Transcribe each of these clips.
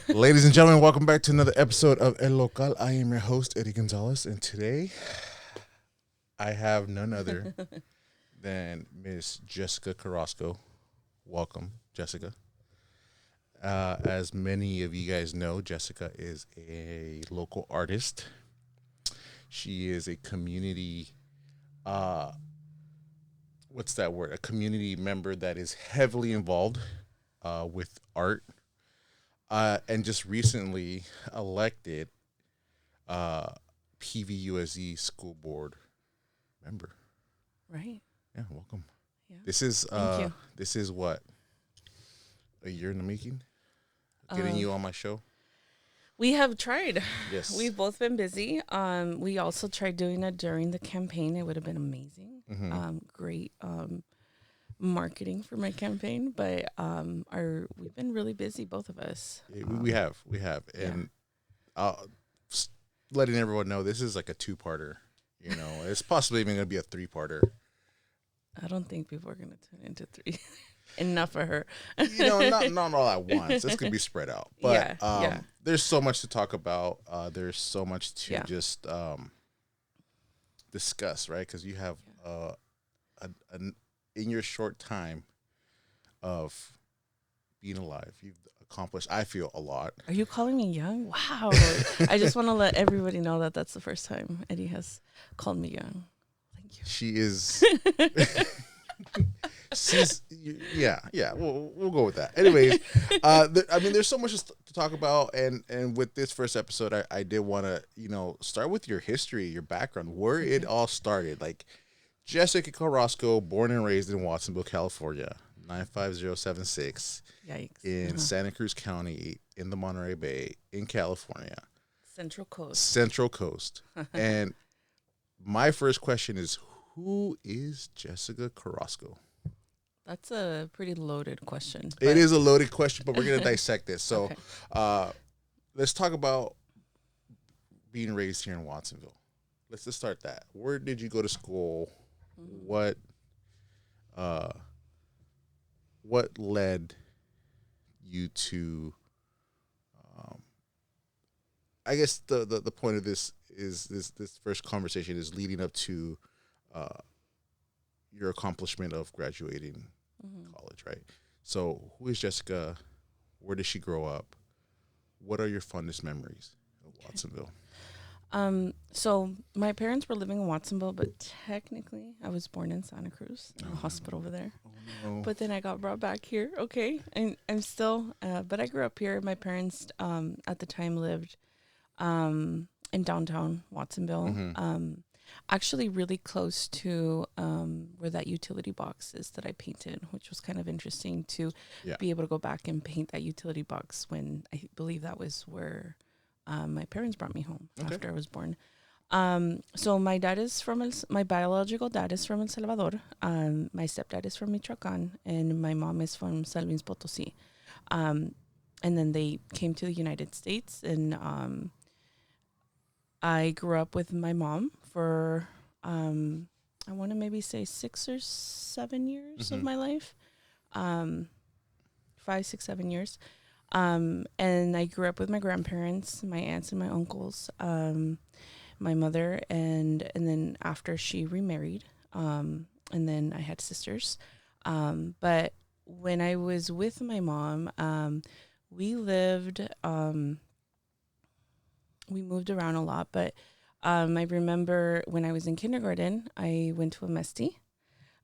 Ladies and gentlemen, welcome back to another episode of El Local. I am your host, Eddie Gonzalez, and today I have none other than Miss Jessica Carrasco. Welcome, Jessica. As many of you guys know, Jessica is a local artist. She is a community, what's that word? A community member that is heavily involved with art, and just recently elected PVUSE school board member. Right. Yeah, welcome. Yeah. This is Thank you. this is what, a year in the making. Getting you on my show. We have tried. Yes. We've both been busy. We also tried doing it during the campaign. It would have been amazing. Great marketing for my campaign, but we've been really busy, both of us. We have, and letting everyone know this is like a two-parter. You know, it's possibly even going to be a three-parter. I don't think people are going to tune into three. Enough for her. You know, not all at once. It's going to be spread out. But there's so much to talk about. There's so much to just discuss, right? Because you have in your short time of being alive, you've accomplished, I feel, a lot. Are you calling me young? Wow. I just want to let everybody know that that's the first time Eddie has called me young. Thank you. She is. We'll go with that. Anyways, there's so much to talk about, and with this first episode, I did want to, start with your history, your background, where it all started. Like, Jessica Carrasco, born and raised in Watsonville, California, 95076. Yikes. In Santa Cruz County, in the Monterey Bay, in California. Central Coast. And my first question is, who is Jessica Carrasco? That's a pretty loaded question. It is a loaded question, but we're going to dissect this. So let's talk about being raised here in Watsonville. Let's just start that. Where did you go to school? What led you to, I guess the point of this is this first conversation is leading up to your accomplishment of graduating college, right? So who is Jessica? Where did she grow up? What are your fondest memories of Watsonville? So my parents were living in Watsonville, but technically I was born in Santa Cruz, in the hospital over there. Oh, no. But then I got brought back here. Okay. And I'm still, but I grew up here. My parents, at the time lived, in downtown Watsonville. Actually really close to where that utility box is that I painted, which was kind of interesting to be able to go back and paint that utility box when I believe that was where my parents brought me home after I was born. So my dad is my biological dad is from El Salvador. My stepdad is from Michoacan, and my mom is from San Luis Potosí. And then they came to the United States, and I grew up with my mom for, I want to maybe say 6 or 7 years of my life. 5, 6, 7 years. And I grew up with my grandparents, my aunts and my uncles, my mother, and then after she remarried, and then I had sisters. But when I was with my mom, we lived, we moved around a lot, but I remember when I was in kindergarten, I went to a Mesti.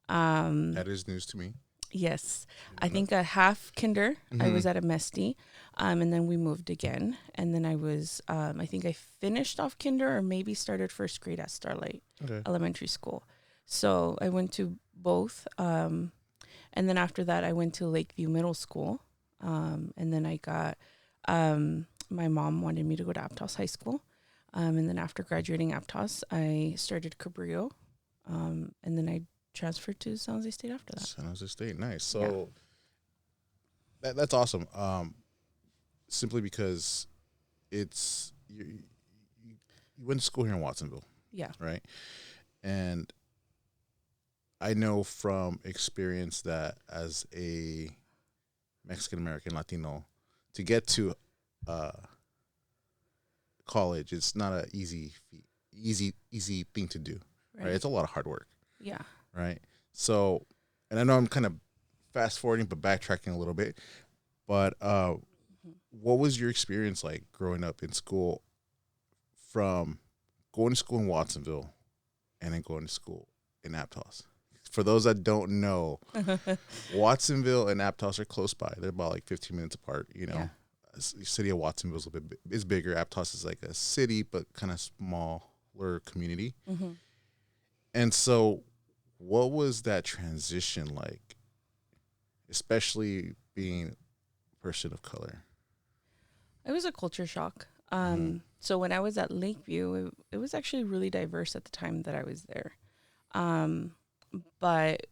That is news to me. Yes. I think a half kinder, I was at a Mesti, and then we moved again. And then I was, I think I finished off kinder or maybe started first grade at Starlight Elementary School. So I went to both. And then after that, I went to Lakeview Middle School. And then I got, my mom wanted me to go to Aptos High School. And then after graduating Aptos, I started Cabrillo. And then I transferred to San Jose State after that. San Jose State, nice. So that's awesome. Simply because it's you went to school here in Watsonville. Yeah. Right. And I know from experience that as a Mexican American Latino, to get to uh, college. It's not a easy thing to do. Right. It's a lot of hard work. Yeah. Right. So, and I know I'm kind of fast forwarding, but backtracking a little bit. But what was your experience like growing up in school, from going to school in Watsonville and then going to school in Aptos? For those that don't know, Watsonville and Aptos are close by. They're about like 15 minutes apart. You know, the city of Watsonville is a bit is bigger. Aptos is like a city, but kind of smaller community. Mm-hmm. And so, what was that transition like, especially being a person of color? It was a culture shock. So when I was at Lakeview, it was actually really diverse at the time that I was there. But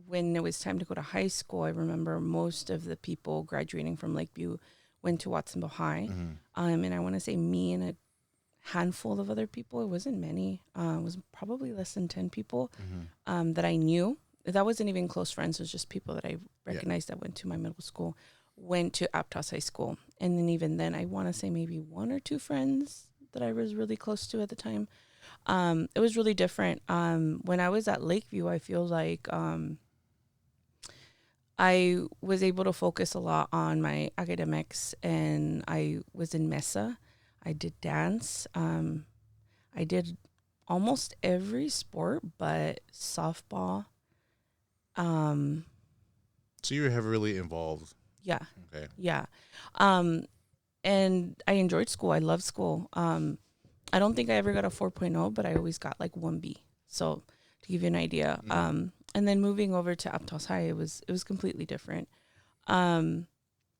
when it was time to go to high school, I remember most of the people graduating from Lakeview went to Watsonville High. And I want to say me and a handful of other people, it wasn't many, it was probably less than 10 people that I knew. That wasn't even close friends. It was just people that I recognized that went to my middle school, went to Aptos High School. And then even then, I want to say maybe one or two friends that I was really close to at the time. It was really different. When I was at Lakeview, I feel like I was able to focus a lot on my academics, and I was in Mesa. I did dance. I did almost every sport but softball. So you were heavily involved. Yeah. Okay. Yeah. And I enjoyed school. I loved school. I don't think I ever got a 4.0, but I always got like 1B. So to give you an idea. And then moving over to Aptos High, it was completely different. And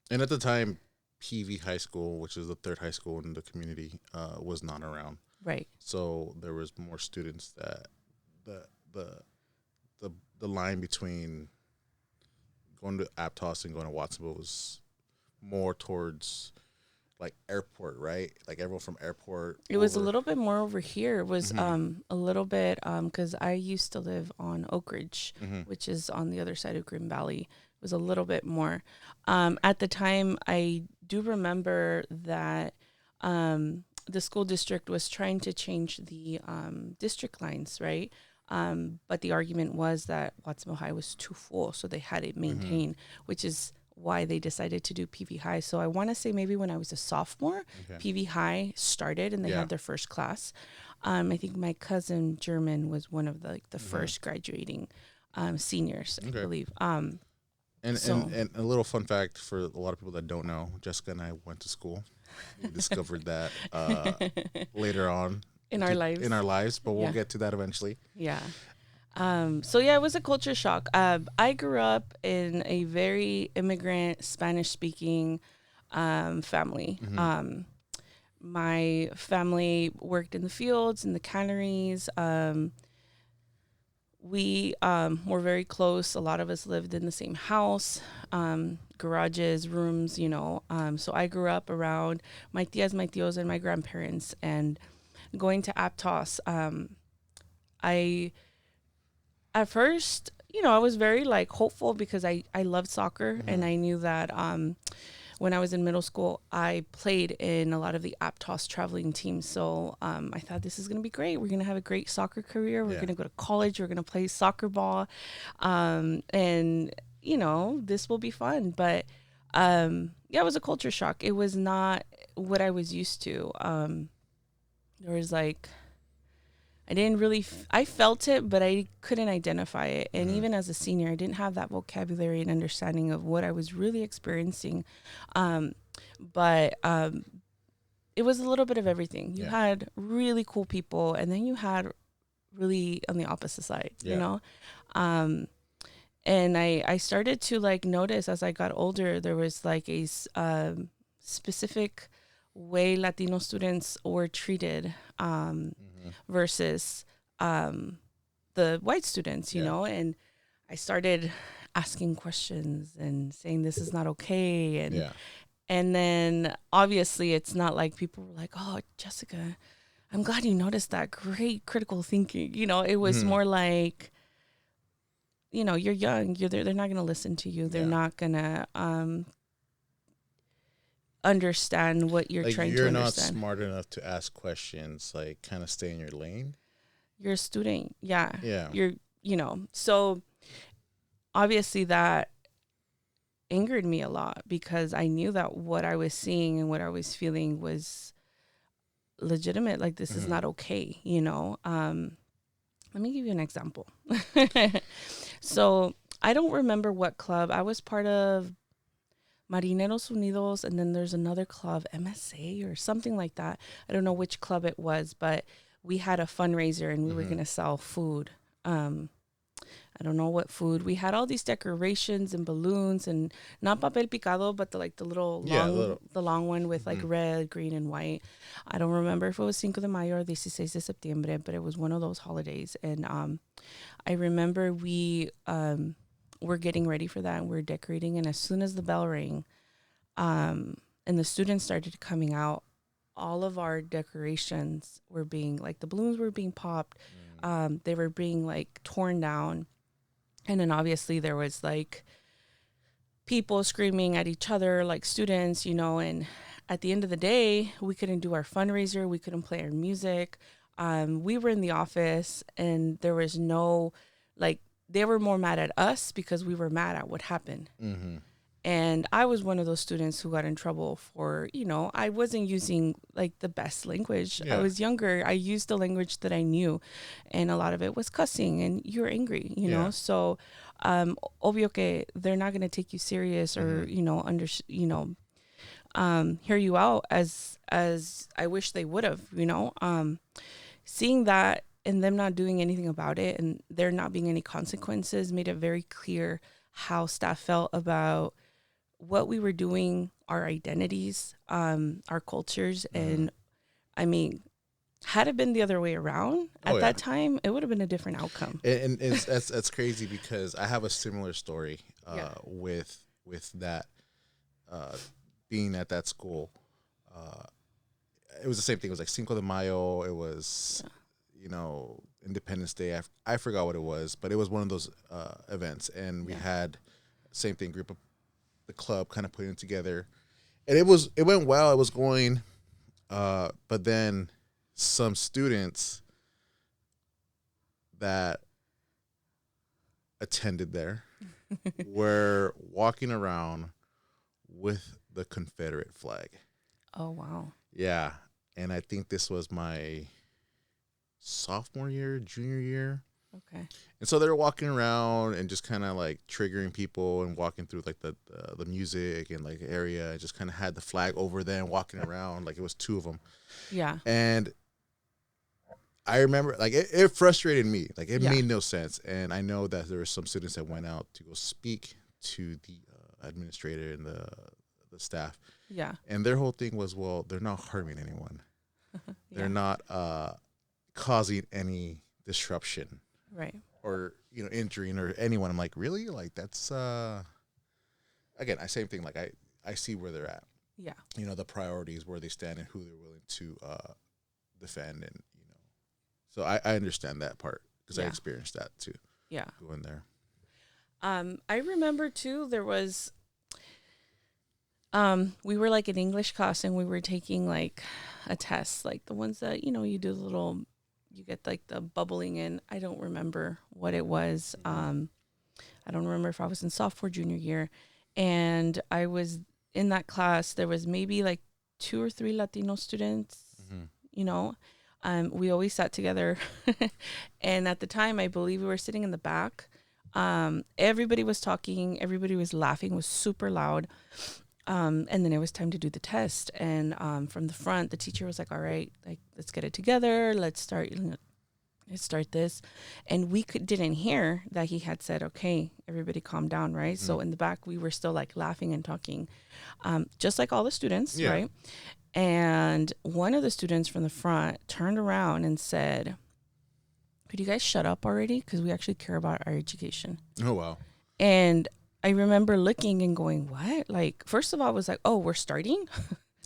at the time, PV High School, which is the third high school in the community, was not around. Right. So there was more students that the line between going to Aptos and going to Watsonville was more towards like airport, right? Like everyone from airport. It was a little bit more over here. It was a little bit because I used to live on Oak Ridge, which is on the other side of Green Valley. It was a little bit more. At the time, I do remember that the school district was trying to change the district lines, right? But the argument was that Watsonville High was too full, so they had it maintained, which is why they decided to do PV High. So I want to say maybe when I was a sophomore, PV High started and they had their first class. I think my cousin German was one of the first graduating seniors, I believe. And a little fun fact for a lot of people that don't know, Jessica and I went to school. We discovered that later on in our lives, but we'll get to that eventually. Yeah. So yeah, it was a culture shock. I grew up in a very immigrant Spanish speaking family. My family worked in the fields, in the canneries. We were very close. A lot of us lived in the same house, garages, rooms, you know. So I grew up around my tias, my tios, and my grandparents. And going to Aptos, at first, you know, I was very like hopeful because I loved soccer and I knew that when I was in middle school, I played in a lot of the Aptos traveling teams. So I thought this is going to be great. We're going to have a great soccer career. We're going to go to college. We're going to play soccer ball. And, you know, this will be fun. But yeah, it was a culture shock. It was not what I was used to. There was like, I didn't really, I felt it, but I couldn't identify it. And even as a senior, I didn't have that vocabulary and understanding of what I was really experiencing. But it was a little bit of everything. You had really cool people, and then you had really on the opposite side, you know? And I started to like notice as I got older, there was like a specific way Latino students were treated versus the white students, you know, and I started asking questions and saying this is not okay. And then obviously it's not like people were like, oh, Jessica, I'm glad you noticed that. Great critical thinking. You know, it was more like, you know, you're young. They're not going to listen to you. They're not going to understand what you're like trying to you're not understand. smart enough to ask questions, like kind of stay in your lane. You're a student. Yeah. Yeah. You're, so obviously that angered me a lot because I knew that what I was seeing and what I was feeling was legitimate. Like, this is not okay. Let me give you an example. So I don't remember what club. I was part of Marineros Unidos, and then there's another club, MSA or something like that. I don't know which club it was, but we had a fundraiser and we were going to sell food. I don't know what food. We had all these decorations and balloons, and not papel picado, but the little long, the long one with like red, green, and white. I don't remember if it was Cinco de Mayo or 16 de Septiembre, but it was one of those holidays. And I remember we were getting ready for that, and we were decorating. And as soon as the bell rang, and the students started coming out, all of our decorations were being, like, the balloons were being popped. They were being like torn down. And then obviously there was like people screaming at each other, like students, and at the end of the day, we couldn't do our fundraiser. We couldn't play our music. We were in the office, and there was no, like, they were more mad at us because we were mad at what happened. And I was one of those students who got in trouble for, I wasn't using like the best language. Yeah. I was younger. I used the language that I knew, and a lot of it was cussing, and you're angry, know? So, obvio que they're not going to take you serious or, hear you out as I wish they would have, seeing that and them not doing anything about it and there not being any consequences made it very clear how staff felt about what we were doing, our identities, our cultures. And I mean, had it been the other way around at that time, it would have been a different outcome. And that's crazy because I have a similar story with that being at that school. It was the same thing. It was like Cinco de Mayo. It was, Independence Day. I forgot what it was, but it was one of those events. And we had same thing, group of the club kind of putting it together. And it went well. It was going, but then some students that attended there were walking around with the Confederate flag. Oh, wow. Yeah. And I think this was my sophomore year, junior year. Okay. And so they were walking around and just kind of like triggering people and walking through like the music and like area. I just kind of had the flag over them walking around like it was two of them. Yeah. And I remember like it frustrated me. Like it made no sense. And I know that there were some students that went out to go speak to the administrator and the staff. Yeah. And their whole thing was, well, they're not harming anyone. They're not causing any disruption. Right. Or, injuring or anyone. I'm like, really? Like that's again, same thing. Like I see where they're at. Yeah. The priorities, where they stand and who they're willing to defend, and so I understand that part because I experienced that too. Yeah. Going there. I remember too, there was we were like in English class and we were taking like a test, like the ones that, you do the little, you get like the bubbling in. I don't remember what it was. I don't remember if I was in sophomore, junior year. And I was in that class. There was maybe like 2 or 3 Latino students, we always sat together. And at the time, I believe we were sitting in the back. Everybody was talking. Everybody was laughing. It was super loud. And then it was time to do the test. And from the front, the teacher was like, all right, like, let's get it together. Let's start this. And we didn't hear that he had said, okay, everybody calm down, right? So in the back, we were still like laughing and talking, just like all the students, right? And one of the students from the front turned around and said, could you guys shut up already? Because we actually care about our education. Oh, wow. And I remember looking and going, what? Like, first of all, I was like, oh, we're starting?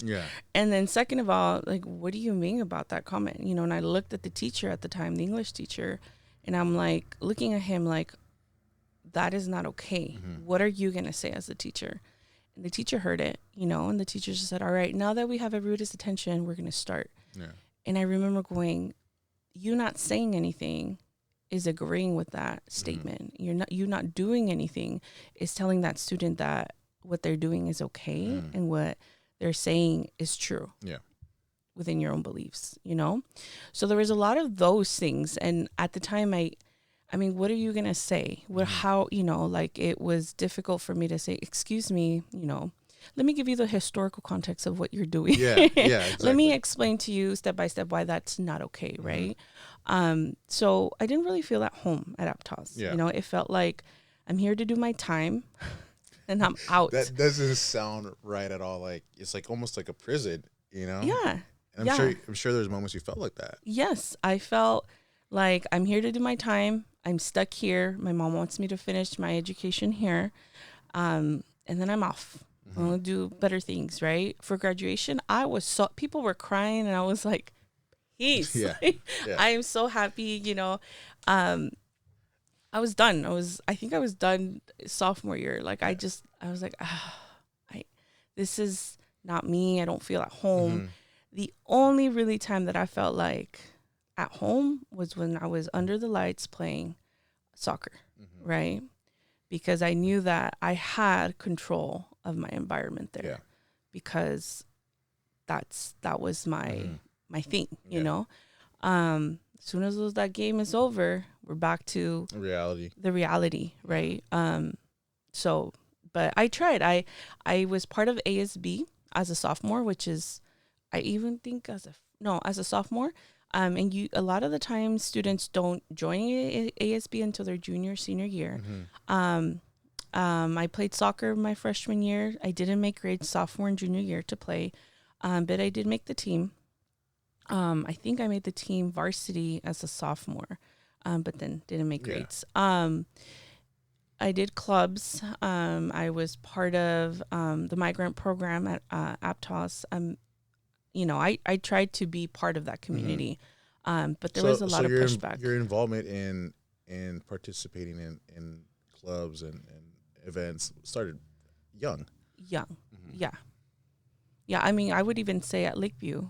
Yeah. And then second of all, like, what do you mean about that comment? And I looked at the teacher at the time, the English teacher, and I'm like, looking at him like, that is not okay. What are you going to say as a teacher? the teacher heard it, and the teacher just said, all right, now that we have everybody's attention, we're going to start. Yeah. And I remember going, you not saying anything is agreeing with that statement. You not doing anything is telling that student that what they're doing is okay and what they're saying is true. Yeah. Within your own beliefs, So there was a lot of those things. And at the time, I mean, what are you going to say? How, like it was difficult for me to say, excuse me, let me give you the historical context of what you're doing. Yeah, exactly. Let me explain to you step by step why that's not okay, right? So I didn't really feel at home at Aptos. Yeah. It felt like I'm here to do my time and I'm out. That doesn't sound right at all. Like it's like almost like a prison, Yeah. And I'm sure there's moments you felt like that. Yes, I felt like I'm here to do my time. I'm stuck here. My mom wants me to finish my education here. And then I'm off. I'm going to do better things, right? For graduation, people were crying and I was like, peace. Yeah. I am so happy, I was done. I think I was done sophomore year. Like I was like, this is not me. I don't feel at home. The only really time that I felt like at home was when I was under the lights playing soccer, right? Because I knew that I had control of my environment there because that was my thing, you know? As soon as that game is over, we're back to the reality, right? But I tried. I was part of ASB as a sophomore, which is, I even think as a sophomore. And a lot of the time students don't join ASB until their senior year. I played soccer my freshman year. I didn't make grades sophomore and junior year to play, but I did make the team. I think I made the team varsity as a sophomore, but then didn't make grades. I did clubs. I was part of the migrant program at Aptos. I tried to be part of that community, but there was a lot of pushback. Your involvement in participating in clubs and events started young. Yeah. I mean, I would even say at Lakeview,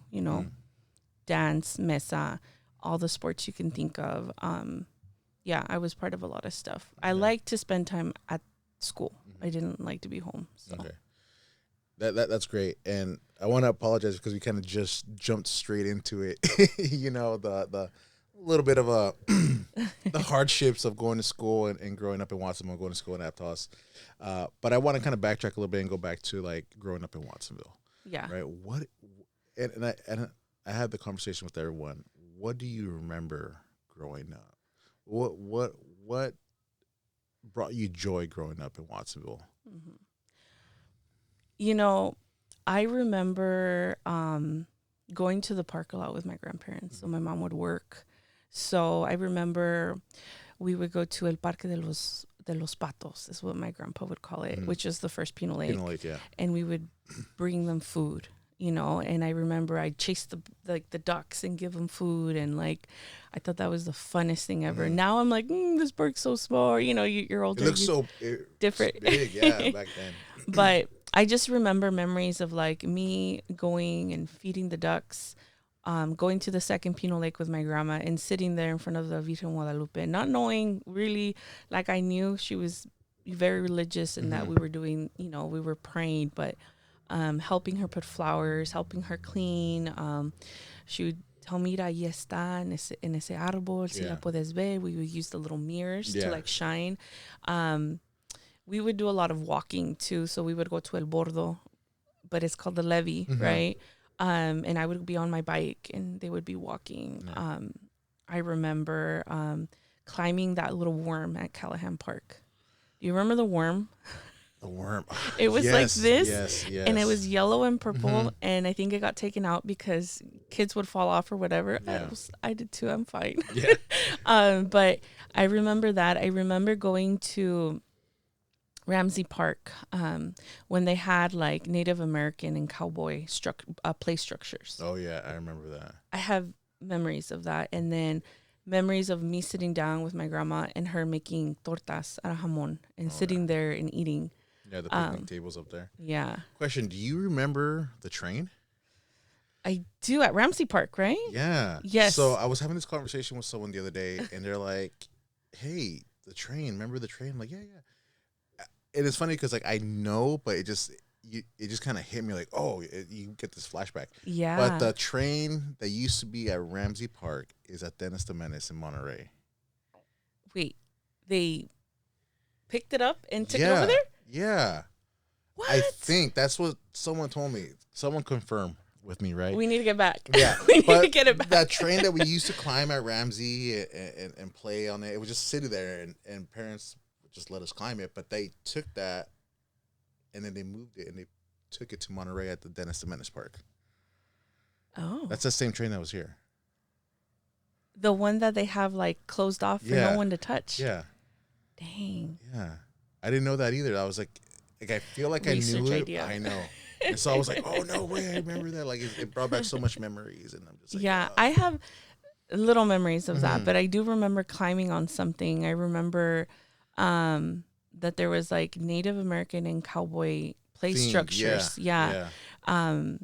dance, mesa, all the sports you can think of. I was part of a lot of stuff. I like to spend time at school. I didn't like to be home. So. Okay. That's great. And I want to apologize because we kind of just jumped straight into it. The little bit of the hardships of going to school and growing up in Watsonville, going to school in Aptos. But I want to kind of backtrack a little bit and go back to like growing up in Watsonville. Yeah. Right. And I had the conversation with everyone. What do you remember growing up? What brought you joy growing up in Watsonville? I remember going to the park a lot with my grandparents. So my mom would work. So I remember we would go to El Parque de los Patos, is what my grandpa would call it, which is the first Pino Lake. Pino Lake, yeah. And we would bring them food, and I remember I'd chase the ducks and give them food. And like, I thought that was the funnest thing ever. Now I'm like, this park's so small. You're older. It looks different. Big, yeah, back then. But I just remember memories of like me going and feeding the ducks, going to the second Pino Lake with my grandma and sitting there in front of the Virgen Guadalupe, not knowing really, like I knew she was very religious and that we were doing, we were praying, but helping her put flowers, helping her clean. She would tell me, mira, ahí está en ese árbol, si la puedes ver. We would use the little mirrors to like shine. We would do a lot of walking too. So we would go to El Bordo, but it's called the levee, right? And I would be on my bike and they would be walking. Yeah. I remember climbing that little worm at Callahan Park. Do you remember the worm? The worm. It was like this. Yes. And it was yellow and purple. And I think it got taken out because kids would fall off or whatever. Yeah. I did too. I'm fine. Yeah. But I remember that. I remember going to Ramsey Park when they had like Native American and cowboy play structures. Oh, yeah. I remember that. I have memories of that. And then memories of me sitting down with my grandma and her making tortas al jamón and sitting there and eating. Yeah, the picnic tables up there. Yeah. Question: do you remember the train? I do at Ramsey Park, right? Yeah. Yes. So I was having this conversation with someone the other day, and they're like, "Hey, the train. Remember the train?" I'm like, "Yeah, yeah." And it's funny because like I know, but it just kind of hit me like, oh, you get this flashback. Yeah. But the train that used to be at Ramsey Park is at Dennis the Menace in Monterey. Wait, they picked it up and took it over there? Yeah. What? I think that's what someone told me. Someone confirmed with me, right? We need to get back. Yeah. We need to get it back. That train that we used to climb at Ramsey and play on it was just sitting there, and parents would just let us climb it. But they took that and then they moved it and they took it to Monterey at the Dennis the Menace Park. Oh. That's the same train that was here. The one that they have like closed off for no one to touch. Yeah. Dang. Yeah. I didn't know that either. I was like I feel like Research I knew it. idea. I know. And so I was like, oh, no way. I remember that. Like, it brought back so much memories. And I'm just like, yeah, I have little memories of that, but I do remember climbing on something. I remember that there was like Native American and cowboy play structures. Yeah. I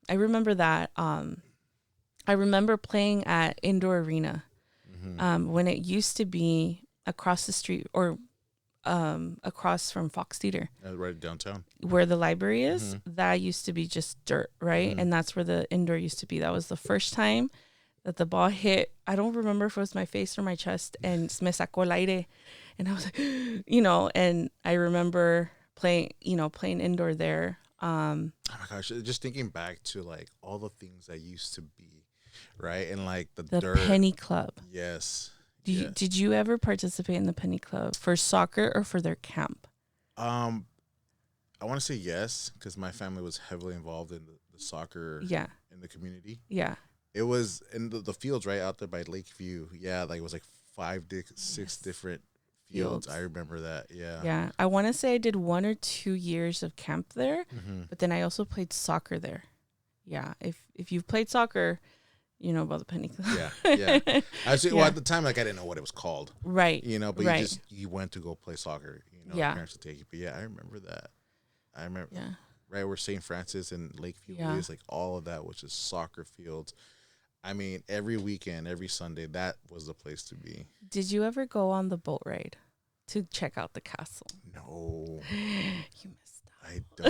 remember that. I remember playing at Indoor Arena when it used to be across the street or across from Fox Theater. Right downtown. Where the library is, that used to be just dirt, right? And that's where the indoor used to be. That was the first time that the ball hit. I don't remember if it was my face or my chest, and me sacó el aire. And I was like, and I remember playing indoor there. Oh my gosh, just thinking back to like all the things that used to be, right? And like the dirt. Penny Club. Yes. Did you ever participate in the Penny Club for soccer or for their camp? I want to say yes, because my family was heavily involved in the soccer in the community. Yeah. It was in the fields right out there by Lakeview. Yeah, like it was like 6 different fields. I remember that. Yeah. Yeah. I want to say I did 1 or 2 years of camp there, but then I also played soccer there. Yeah. If you've played soccer, you know about the Penny Club. Yeah. Well, at the time, like I didn't know what it was called. Right. But you went to go play soccer. Parents would take you. But yeah, I remember that. I remember. Yeah. Right where St. Francis and Lakeview is, like all of that was just soccer fields. I mean, every weekend, every Sunday, that was the place to be. Did you ever go on the boat ride to check out the castle? No. You missed out. I don't.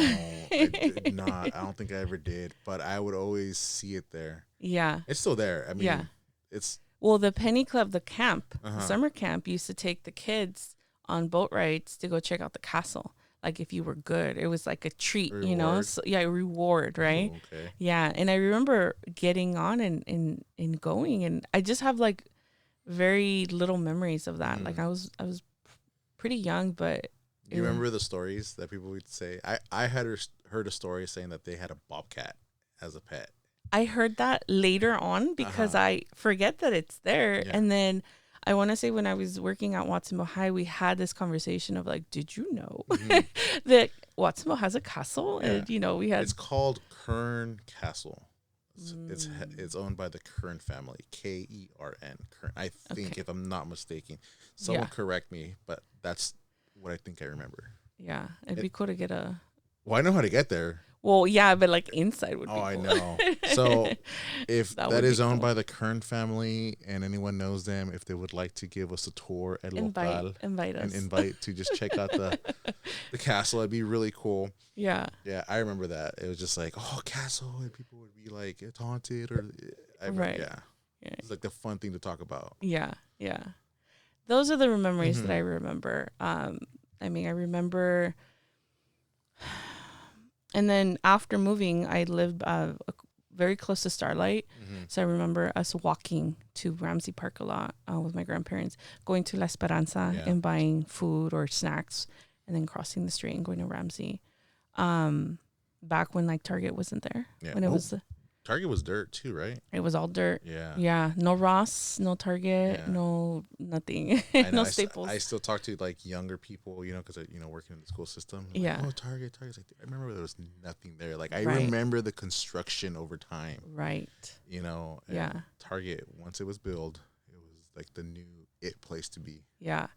I did not. I don't think I ever did, but I would always see it there. Yeah. It's still there. I mean, it's. Well, the Penny Club, the camp, the summer camp, used to take the kids on boat rides to go check out the castle. Like if you were good, it was like a treat, Reward. So, a reward, right? Oh, okay. Yeah, and I remember getting on and going, and I just have like very little memories of that. Like I was pretty young, but you remember the stories that people would say? I had heard a story saying that they had a bobcat as a pet. I heard that later on because I forget that it's there, and then. I want to say when I was working at Watsonville High, we had this conversation of like, did you know that Watsonville has a castle? Yeah. And, we had... It's called Kern Castle. It's owned by the Kern family, Kern. Kern. I think, if I'm not mistaken. Someone correct me, but that's what I think I remember. Yeah, it'd be cool to get a... Well, I know how to get there. Well, yeah, but like inside would be cool. I know. So if that is owned by the Kern family and anyone knows them, if they would like to give us a tour at Local. Invite us. And invite to just check out the castle, it'd be really cool. Yeah. Yeah, I remember that. It was just like, castle, and people would be like, it's haunted. Yeah. It's like the fun thing to talk about. Yeah. Those are the memories that I remember. I remember... And then after moving, I lived very close to Starlight. So I remember us walking to Ramsey Park a lot with my grandparents, going to La Esperanza and buying food or snacks, and then crossing the street and going to Ramsey. Back when like Target wasn't there. Yeah. When it was Target was dirt too, right? It was all dirt. Yeah. Yeah. No Ross, no Target, no nothing. No Staples. I still talk to like younger people, because working in the school system. Yeah. Like, Target. Like, I remember there was nothing there. Like I remember the construction over time. Right. And Target, once it was built, it was like the new it place to be. Yeah.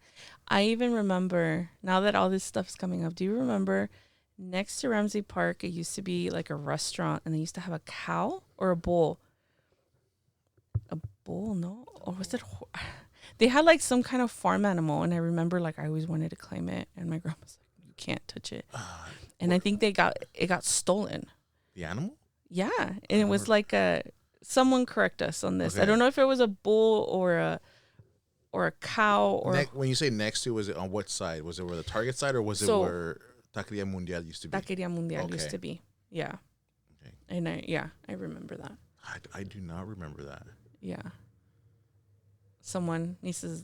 I even remember, now that all this stuff's coming up, do you remember next to Ramsey Park, it used to be like a restaurant and they used to have a cow or a bull? A bull, no? Or was it? They had like some kind of farm animal. And I remember like I always wanted to claim it. And my grandma's like, you can't touch it. And I think it got stolen. The animal? Yeah. And it was like someone correct us on this. Okay. I don't know if it was a bull or a cow or When you say next to, was it on what side? Was it where the Target side, or was it where Taqueria Mundial used to be? Taqueria Mundial used to be. Yeah. Okay. And I remember that. I do not remember that. Yeah. Someone needs to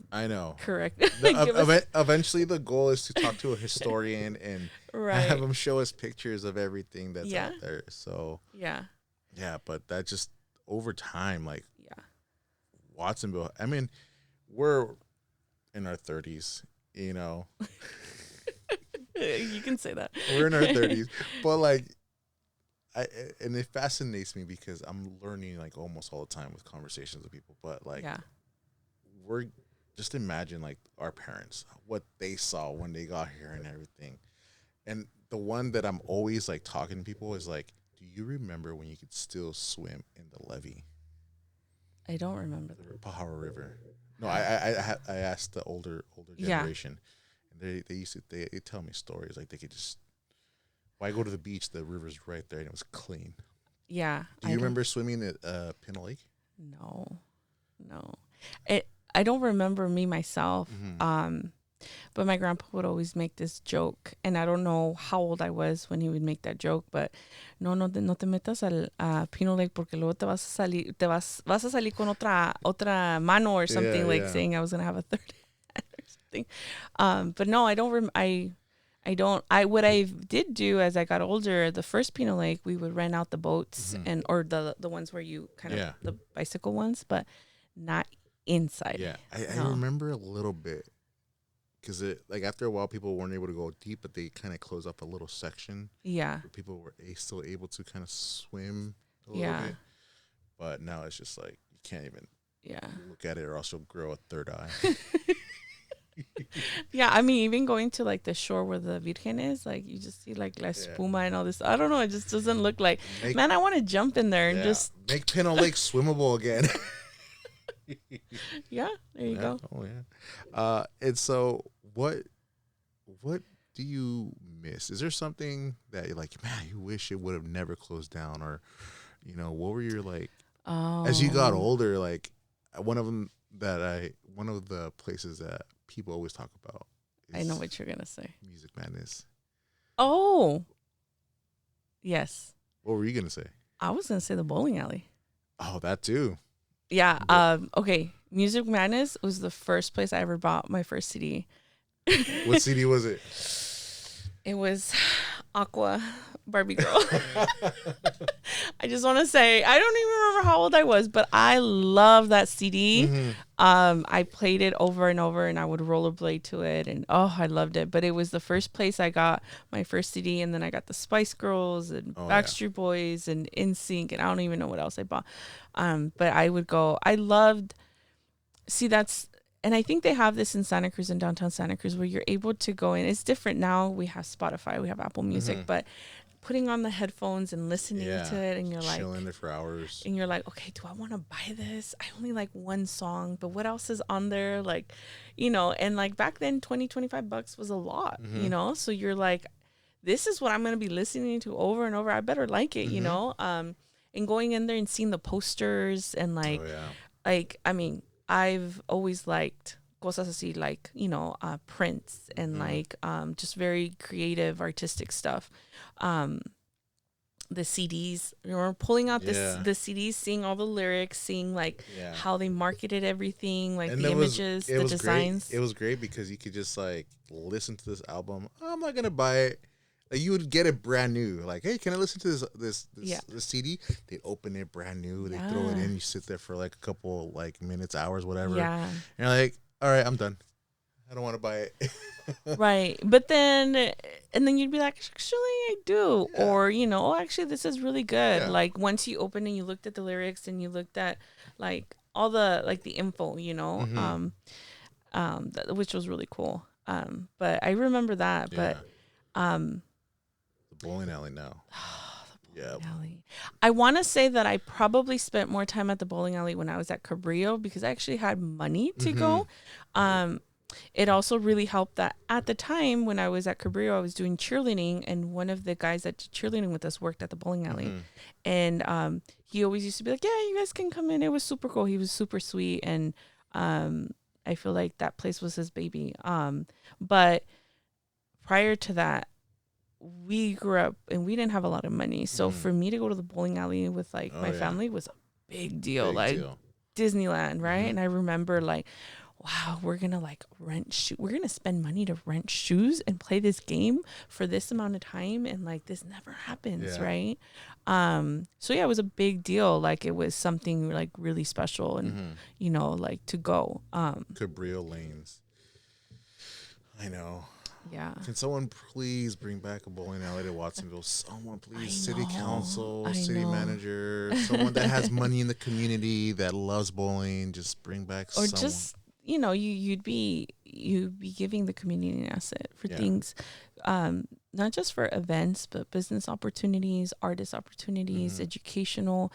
correct. Eventually, the goal is to talk to a historian and have them show us pictures of everything that's out there. So yeah, but that just over time, like Watsonville. I mean, we're in our 30s, you know. You can say that. We're in our 30s, but like, and it fascinates me because I'm learning like almost all the time with conversations with people. But like, we're just imagine like our parents, what they saw when they got here and everything. And the one that I'm always like talking to people is like, do you remember when you could still swim in the levee? I don't remember the Pajaro River. No, I asked the older generation, and they used to they tell me stories like they could just. When I go to the beach, the river's right there, and it was clean. Yeah. Do you remember swimming at Pinnacle Lake? No. I don't remember me myself. Mm-hmm. But my grandpa would always make this joke, and I don't know how old I was when he would make that joke, but no te metas al Pinnacle Lake porque luego vas a salir con otra mano or something, saying I was gonna have a third hand or something. But no, I don't. What I did do as I got older, the first Pinnacle Lake, we would rent out the boats or the ones where you kind of the bicycle ones, but not inside. Yeah, I remember a little bit. Because like after a while, people weren't able to go deep, but they kind of closed up a little section. Yeah, where people were still able to kind of swim a little bit. But now it's just like you can't even look at it, or else you'll grow a third eye. Yeah, I mean, even going to like the shore where the Virgen is, like you just see like La Espuma and all this. I don't know, it just doesn't look like. Man, I want to jump in there and just make Pinnacle Lake swimmable again. Yeah, there you go. Oh yeah. And so what do you miss? Is there something that you're like, man, you wish it would have never closed down, or what were your like as you got older? Like one of the places that people always talk about is, I know what you're gonna say. Music Madness. Oh yes. What were you gonna say? I was gonna say the bowling alley. Oh, that too. Yeah. Okay. Music Madness was the first place I ever bought my first CD. What CD was it? It was Aqua Barbie Girl. I just want to say, I don't even remember how old I was, but I love that CD. Mm-hmm. I played it over and over, and I would rollerblade to it, and I loved it. But it was the first place I got my first CD, and then I got the Spice Girls and Backstreet Boys and NSYNC, and I don't even know what else I bought. But I would go. I loved. See, and I think they have this in Santa Cruz, in downtown Santa Cruz, where you're able to go in. It's different now. We have Spotify, we have Apple Music, but putting on the headphones and listening to it, and you're like chilling there for hours, and you're like, okay, do I want to buy this? I only like one song, but what else is on there? Like, and like back then, $20-$25 was a lot, So you're like, this is what I'm gonna be listening to over and over. I better like it, and going in there and seeing the posters and like, I mean, I've always liked cosas así, like, prints and like just very creative, artistic stuff. The CDs, we're pulling out the CDs, seeing all the lyrics, seeing like how they marketed everything, like and the images, the designs. Great. It was great because you could just like listen to this album. I'm not gonna buy it. Like, you would get it brand new. Like, hey, can I listen to this CD? They open it brand new. They throw it in. You sit there for like a couple like minutes, hours, whatever. Yeah. And you're like, all right, I'm done. I don't want to buy it. Right. But then you'd be like, actually, I do. Yeah. Or, actually, this is really good. Yeah. Like, once you open and you looked at the lyrics and you looked at, like, all the like the info, which was really cool. But I remember that. Yeah. But The bowling alley now. Yeah. alley. I want to say that I probably spent more time at the bowling alley when I was at Cabrillo because I actually had money to go. It also really helped that at the time when I was at Cabrillo, I was doing cheerleading, and one of the guys that did cheerleading with us worked at the bowling alley. And he always used to be like, yeah, you guys can come in. It was super cool. He was super sweet. And I feel like that place was his baby. But prior to that, we grew up and we didn't have a lot of money. So for me to go to the bowling alley with like my family was a big deal. Disneyland, right? And I remember like, wow, we're going to like rent shoes. We're going to spend money to rent shoes and play this game for this amount of time. And like, this never happens. Right. So yeah, it was a big deal. Like it was something like really special and, like to go. Cabrillo lanes. I know. Yeah. Can someone please bring back a bowling alley to Watsonville? Someone please. City council, city manager, someone that has money in the community that loves bowling. Just bring back or someone. Just, you'd be giving the community an asset for things, not just for events, but business opportunities, artist opportunities, educational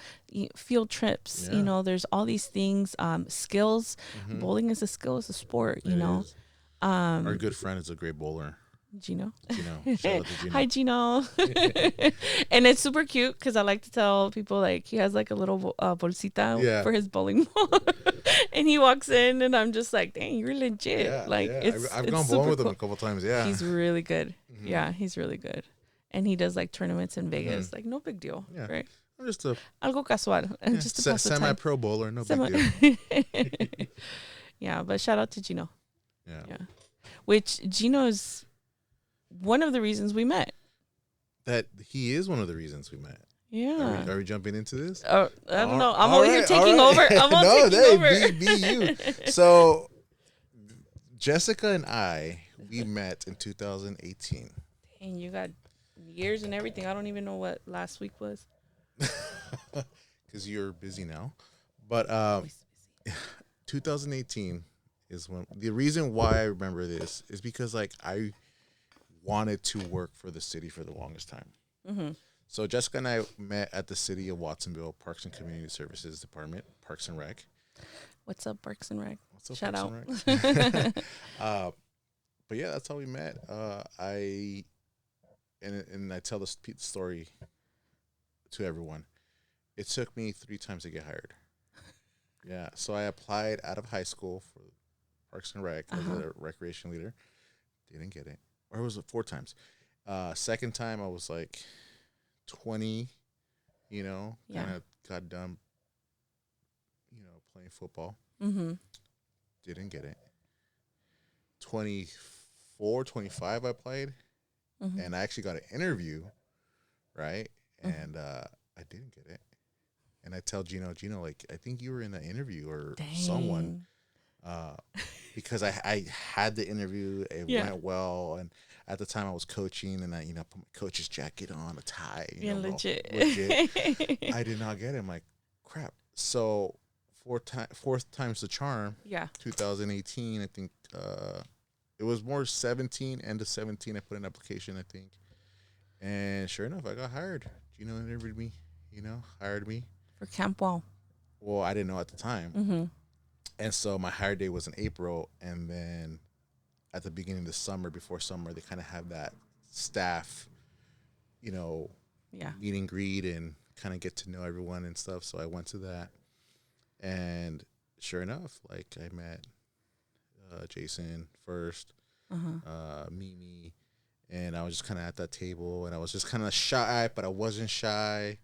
field trips. There's all these things, skills. Bowling is a skill, is a sport, Is. Our good friend is a great bowler. Gino. Shout out to Gino. Hi, Gino. And it's super cute because I like to tell people like he has like a little bolsita for his bowling ball. And he walks in and I'm just like, dang, you're legit. I've gone bowling with him a couple times. Yeah. He's really good. Yeah, he's really good. And he does like tournaments in Vegas. Like no big deal. Yeah. Right. I'm just algo casual. Just to pass the time. Semi-pro bowler. No big deal. Yeah, but shout out to Gino. Yeah. Which Gino's one of the reasons we met. That he is one of the reasons we met. Yeah. Are we jumping into this? I don't know. I'm over here taking over. I'm taking over. Be you. So Jessica and I, we met in 2018. And you got years and everything. I don't even know what last week was. Because you're busy now. But 2018 is when the reason why I remember this is because like I wanted to work for the city for the longest time. So Jessica and I met at the city of Watsonville Parks and Community Services Department, Parks and Rec. What's up, Parks and Rec? What's up, Shout Parks out. And Rec? But yeah, that's how we met. I tell this story to everyone. It took me 3 times to get hired. Yeah, so I applied out of high school for Parks and Rec as a recreation leader. Didn't get it. Or was it 4 times? Second time I was like 20, kind of got done, playing football. Didn't get it. 24, 25 I played. And I actually got an interview, right? And I didn't get it. And I tell Gino, like, I think you were in that interview or someone. Because I had the interview, it went well, and at the time I was coaching, and I put my coach's jacket on, a tie, legit. I did not get it. I'm like, crap. So fourth time's the charm. Yeah. 2018, I think it was more 17, end of 17. I put an application, I think, and sure enough, I got hired. Gino interviewed me, hired me for Camp Wow. Well, I didn't know at the time. And so my hire day was in April, and then at the beginning of the summer, before summer, they kind of have that staff, meet and greet and kind of get to know everyone and stuff. So I went to that, and sure enough, like I met Jason first, Mimi, and I was just kind of at that table, and I was just kind of shy, but I wasn't shy,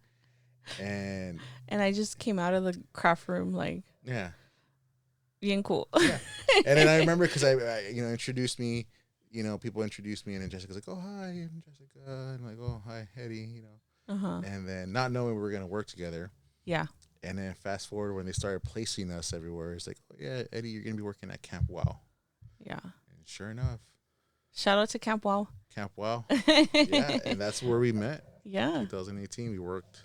and I just came out of the craft room like being cool. Yeah. And then I remember because I introduced me, people introduced me, and then Jessica's like, oh, hi, I'm Jessica. And I'm like, oh, hi, Eddie, And then not knowing we were going to work together. Yeah. And then fast forward when they started placing us everywhere, it's like, oh, yeah, Eddie, you're going to be working at Camp Wow. Yeah. And sure enough. Shout out to Camp Wow. Camp Wow. Yeah. And that's where we met. Yeah. 2018. We worked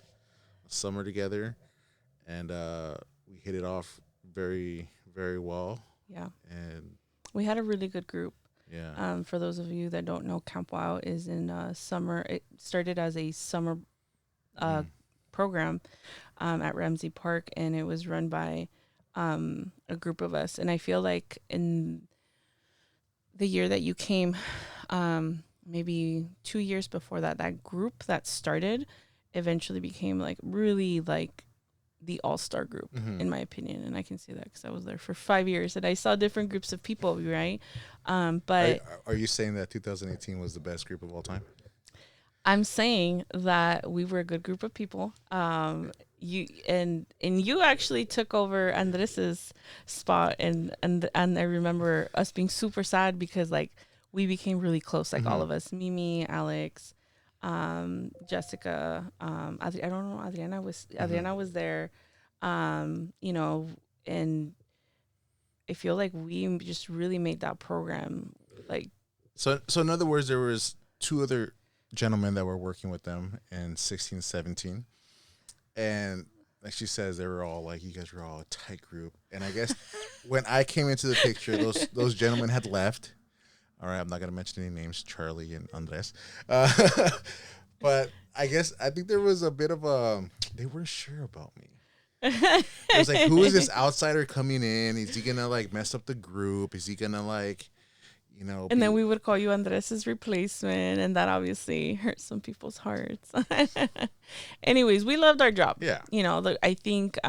a summer together, and we hit it off very, very well. Yeah. And We had a really good group. yeah. For those of you that don't know, Camp Wow is in summer. It started as a summer Mm. program at Ramsey Park, and it was run by a group of us. And I feel like in the year that you came, maybe 2 years before that, that group that started eventually became like really like the all-star group, Mm-hmm. in my opinion. And I can say that because I was there for 5 years and I saw different groups of people, right? But Are you saying that 2018 was the best group of all time? I'm saying that we were a good group of people. You actually took over Andres's spot, and I remember us being super sad because like we became really close, like all of us, Mimi, Alex, Jessica, I don't know, Adriana was there, you know, and I feel like we just really made that program like. So in other words, there was two other gentlemen that were working with them in 16, 17. And like she says, they were all like, you guys were all a tight group. And I guess when I came into the picture, those gentlemen had left. All right, I'm not going to mention any names, Charlie and Andres. But I think there was a bit of they weren't sure about me. It was like, who is this outsider coming in? Is he going to like mess up the group? Is he going to like, you know? And then we would call you Andres's replacement, and that obviously hurt some people's hearts. Anyways, we loved our job. Yeah. You know, I think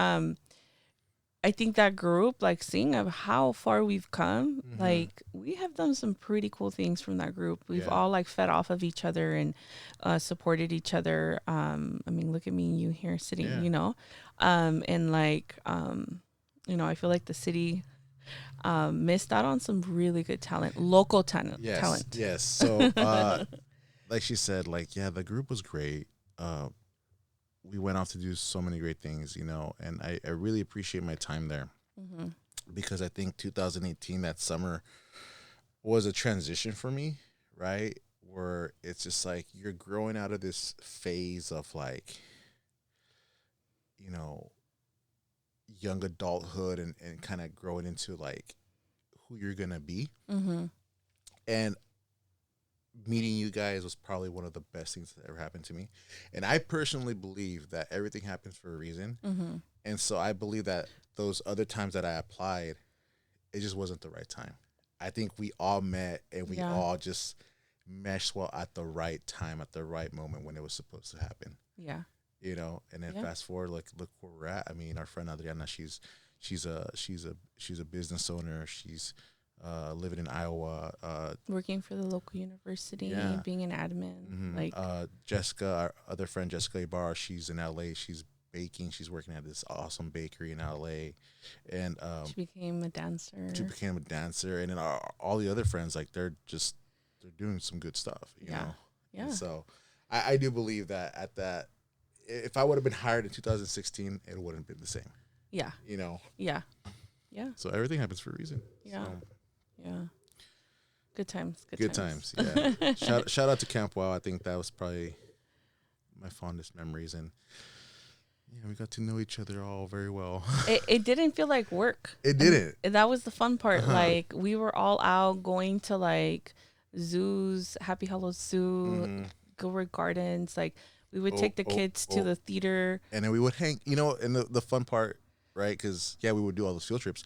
that group, like seeing of how far we've come, like we have done some pretty cool things from that group. We've all like fed off of each other and supported each other. I mean, look at me and you here sitting, you know, and like, you know, I feel like the city missed out on some really good talent, local talent. Yes. So, like she said, like, yeah, the group was great. We went off to do so many great things, you know, and I really appreciate my time there because I think 2018, that summer, was a transition for me, right? Where it's just like you're growing out of this phase of like, you know, young adulthood and kind of growing into like who you're going to be. And meeting you guys was probably one of the best things that ever happened to me. And I personally believe that everything happens for a reason. And so I believe that those other times that I applied, it just wasn't the right time. I think we all met and we all just meshed well at the right time, at the right moment when it was supposed to happen. Yeah. You know, and then fast forward, like look where we're at. I mean, our friend Adriana, she's a business owner. She's living in Iowa, working for the local university, being an admin. Like Jessica, our other friend Jessica Ibarra, she's in LA. She's baking. She's working at this awesome bakery in LA, and she became a dancer. And then all the other friends, like they're doing some good stuff. You know. Yeah. And so I do believe that at that, if I would have been hired in 2016, it wouldn't have been the same. Yeah. You know. Yeah. Yeah. So everything happens for a reason. Yeah. So. Yeah. Good times. Good times. Yeah. shout out to Camp Wow. I think that was probably my fondest memories, and we got to know each other all very well. It didn't feel like work. It didn't. And that was the fun part. Like we were all out going to like zoos, Happy Hollow Zoo, Gilbert Gardens. Like we would take the kids to the theater, and then we would hang. You know, and the fun part, right? Because we would do all those field trips,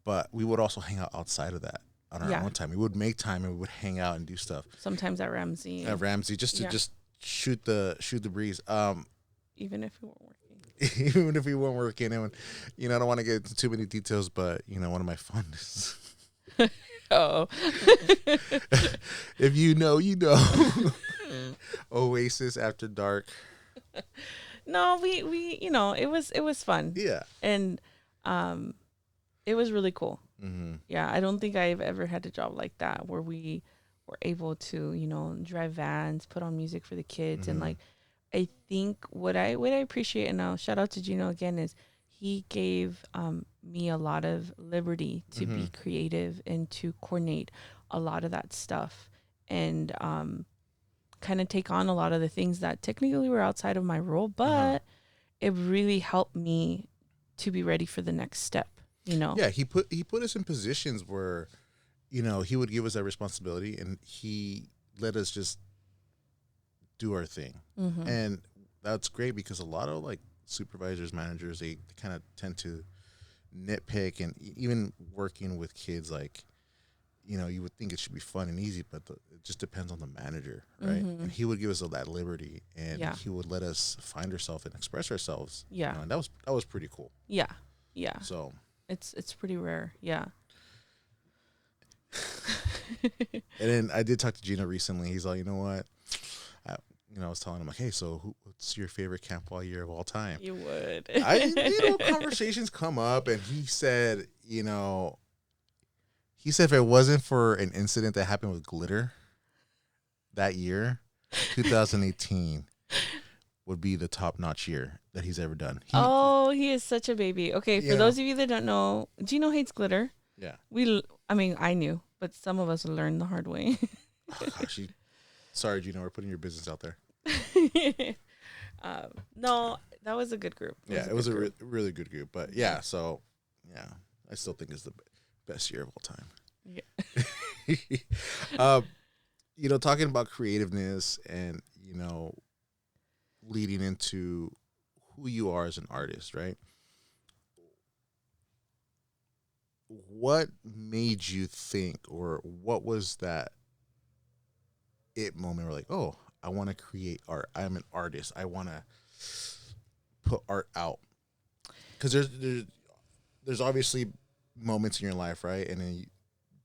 but we would also hang out outside of that on our own time. We would make time and we would hang out and do stuff. Sometimes at Ramsey. Just to just shoot the breeze. Even if we weren't working. Even if we weren't working, and I don't want to get into too many details, but one of my fondest. Oh. If you know, you know. Oasis After Dark. No, we it was fun. Yeah. And it was really cool. Yeah, I don't think I've ever had a job like that where we were able to, drive vans, put on music for the kids, and like I think what I appreciate, and now shout out to Gino again, is he gave me a lot of liberty to be creative and to coordinate a lot of that stuff and kind of take on a lot of the things that technically were outside of my role, but it really helped me to be ready for the next step. you know. Yeah, he put us in positions where, he would give us that responsibility, and he let us just do our thing. Mm-hmm. And that's great because a lot of like supervisors, managers, they kind of tend to nitpick, and even working with kids, like, you would think it should be fun and easy, but it just depends on the manager, right? Mm-hmm. And he would give us that liberty, and Yeah. he would let us find ourselves and express ourselves. Yeah. And that was pretty cool. Yeah. Yeah. So It's pretty rare. Yeah. and then I did talk to Gino recently. He's like, you know what? I was telling him like, hey, so what's your favorite Camp Wild year of all time? You would. Conversations come up, and he said, if it wasn't for an incident that happened with glitter that year, 2018 would be the top-notch year that he's ever done. He is such a baby. Okay, for those of you that don't know, Gino hates glitter. Yeah. I knew, but some of us learned the hard way. Oh, gosh, sorry, Gino, we're putting your business out there. No, that was a good group. It was a really good group. But yeah, so yeah, I still think it's the best year of all time. Yeah. Talking about creativeness and, leading into who you are as an artist, right? What made you think, or what was that moment where like, oh, I want to create art. I'm an artist. I want to put art out. Because there's obviously moments in your life, right? And then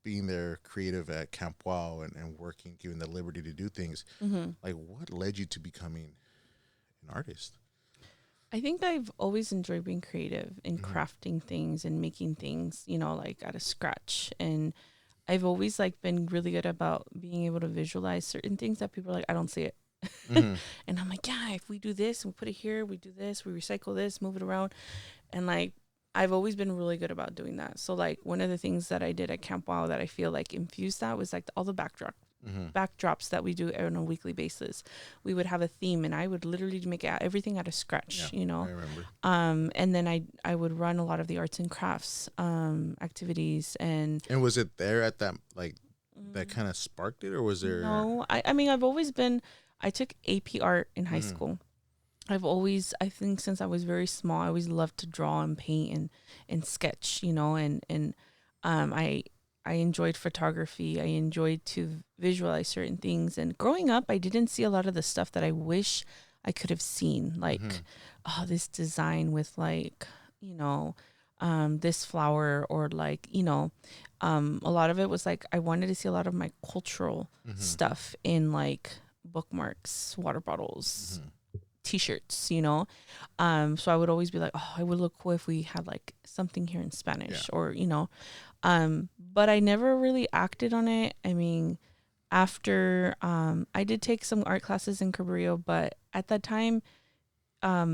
being there creative at Camp Wow and working, given the liberty to do things. Mm-hmm. Like, what led you to becoming an artist? I think I've always enjoyed being creative and crafting things and making things, like out of scratch. And I've always like been really good about being able to visualize certain things that people are like, I don't see it. Mm-hmm. And I'm like, yeah, if we do this and we put it here, we do this, we recycle this, move it around. And like, I've always been really good about doing that. So like one of the things that I did at Camp Wow that I feel like infused that was like all the backdrops that we do on a weekly basis. We would have a theme, and I would literally make everything out of scratch, I remember. And then I would run a lot of the arts and crafts activities. And was it there at that, like, that kind of sparked it, or was there? No, I mean, I took AP art in high school. I think since I was very small, I always loved to draw and paint and sketch, and I enjoyed photography. I enjoyed to visualize certain things. And growing up, I didn't see a lot of the stuff that I wish I could have seen, like, this design with like, this flower, or like, a lot of it was like, I wanted to see a lot of my cultural stuff in like bookmarks, water bottles, T-shirts, so I would always be like, oh, it would look cool if we had like something here in Spanish, or but I never really acted on it. I mean, after I did take some art classes in Cabrillo, but at that time, I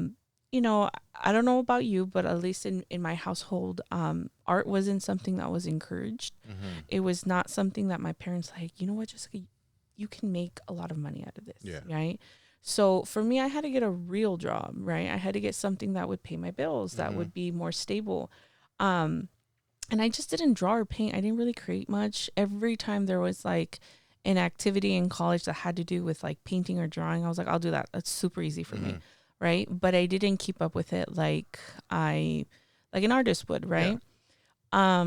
don't know about you, but at least in my household, art wasn't something that was encouraged. It was not something that my parents like, you know what, Jessica, you can make a lot of money out of this, right? So for me, I had to get a real job, right? I had to get something that would pay my bills, that would be more stable. And I just didn't draw or paint. I didn't really create much. Every time there was like an activity in college that had to do with like painting or drawing, I was like, I'll do that. That's super easy for me, right? But I didn't keep up with it like an artist would, right? Yeah.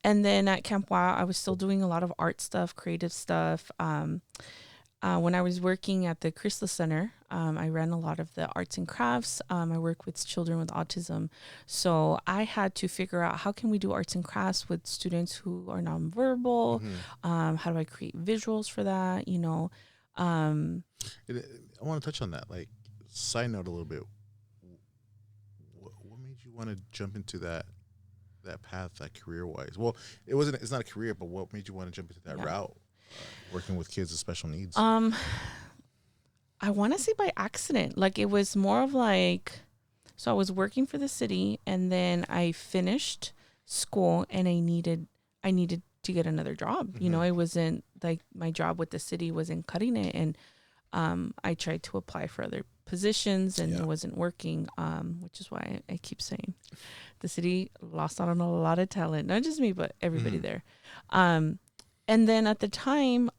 And then at Camp Wow, I was still doing a lot of art stuff, creative stuff. When I was working at the Chrysler Center, I ran a lot of the arts and crafts. I work with children with autism. So I had to figure out, how can we do arts and crafts with students who are nonverbal? How do I create visuals for that? I want to touch on that. Like, side note a little bit. What made you want to jump into that path, that career-wise? Well, it's not a career, but what made you want to jump into that route? Working with kids with special needs. I want to say by accident. Like, it was more of like, so I was working for the city, and then I finished school, and I needed to get another job. It wasn't like my job with the city wasn't cutting it, and I tried to apply for other positions and it wasn't working, which is why I keep saying the city lost out on a lot of talent, not just me, but everybody there. And then at the time,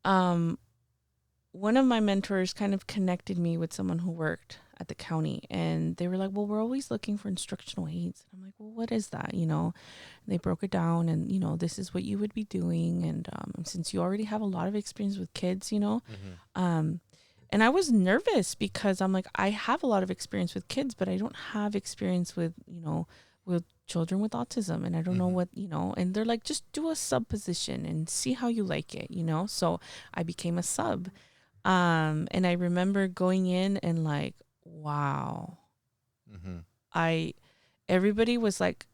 one of my mentors kind of connected me with someone who worked at the county, and they were like, well, we're always looking for instructional aides. I'm like, well, what is that? You know, they broke it down and, you know, this is what you would be doing. And since you already have a lot of experience with kids, you know, and I was nervous because I'm like, I have a lot of experience with kids, but I don't have experience with, you know, with children with autism. And I don't know what, you know, and they're like, just do a sub position and see how you like it, you know? So I became a sub. And I remember going in and like, wow, everybody was like,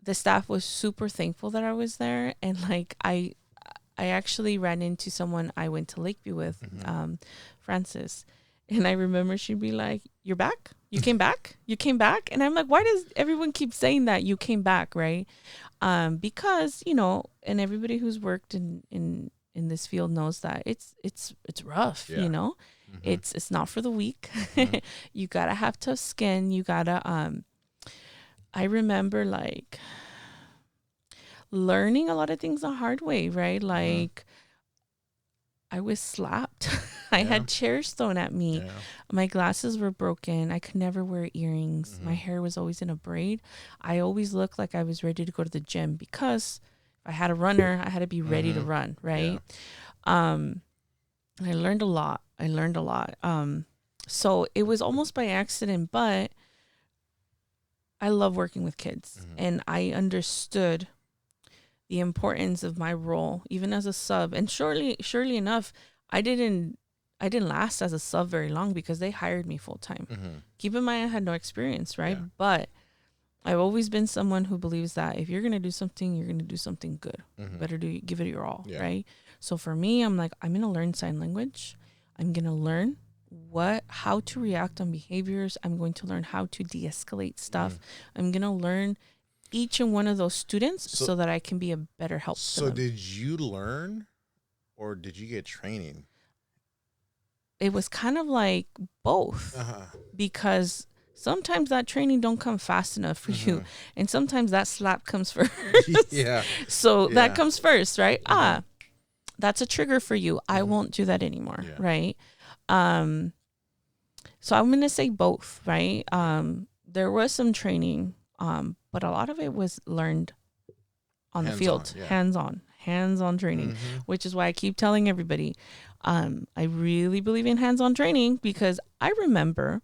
the staff was super thankful that I was there. And like, I actually ran into someone I went to Lakeview with, Francis. And I remember she'd be like, you're back? You came back? You came back? And I'm like, why does everyone keep saying that you came back? Right. Because, you know, and everybody who's worked in this field knows that it's rough, you know, it's not for the weak. You gotta have tough skin. You gotta, I remember like learning a lot of things the hard way, right? Like I was slapped. I had chairs thrown at me. My glasses were broken. I could never wear earrings. My hair was always in a braid. I always looked like I was ready to go to the gym because if I had a runner, I had to be ready to run, right? I learned a lot. So it was almost by accident, but I love working with kids and I understood the importance of my role, even as a sub. And surely enough, I didn't last as a sub very long because they hired me full time. Keep in mind, I had no experience, right? But I've always been someone who believes that if you're going to do something, you're going to do something good. Better give it your all, right? So for me, I'm like, I'm going to learn sign language. I'm going to learn how to react on behaviors. I'm going to learn how to de-escalate stuff. I'm going to learn each and one of those students so that I can be a better help to them. So did you learn or did you get training? It was kind of like both because sometimes that training don't come fast enough for you. And sometimes that slap comes first. So that comes first, right? That's a trigger for you. I won't do that anymore. Right. So I'm going to say both, right? There was some training, but a lot of it was learned on the field, hands-on training, which is why I keep telling everybody, I really believe in hands-on training because I remember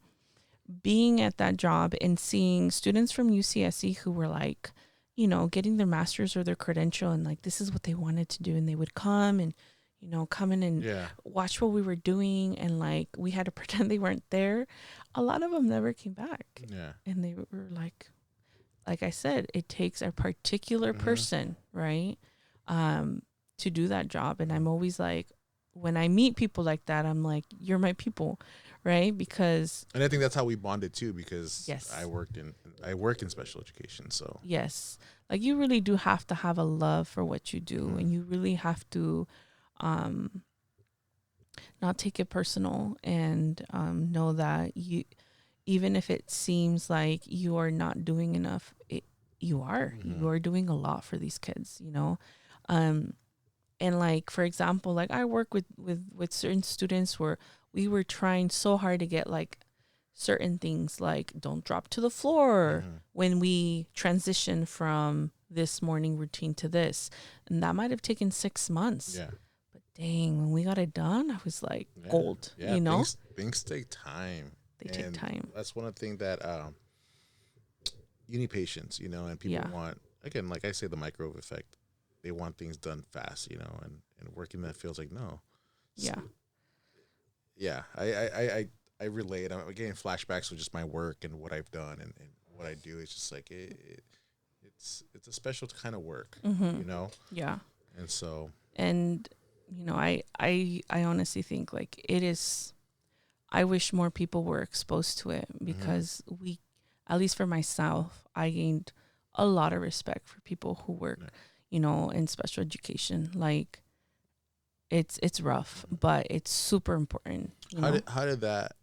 being at that job and seeing students from UCSC who were like, you know, getting their master's or their credential and like, this is what they wanted to do. And they would come and, you know, come in and watch what we were doing. And like, we had to pretend they weren't there. A lot of them never came back. And they were like I said, it takes a particular person, right, to do that job. And I'm always like, when I meet people like that, I'm like, you're my people, right? Because and I think that's how we bonded too, because I work in special education. So like you really do have to have a love for what you do, and you really have to not take it personal and know that even if it seems like you are not doing enough, you are doing a lot for these kids, you know? And like, for example, like I work with certain students where we were trying so hard to get like certain things like don't drop to the floor when we transition from this morning routine to this. And that might have taken 6 months. But dang, when we got it done, I was like gold, you know? Things take time. They take time. That's one of the things that you need patience, you know, and people want, again, like I say, the microwave effect. They want things done fast, you know, and working that feels like no. So, I relate. I'm getting flashbacks with just my work and what I've done and what I do. It's just like it's a special kind of work, you know. And so, and you know, I honestly think like it is. I wish more people were exposed to it because we, at least for myself, I gained a lot of respect for people who work, you know, in special education. Like, it's rough, but it's super important. How did that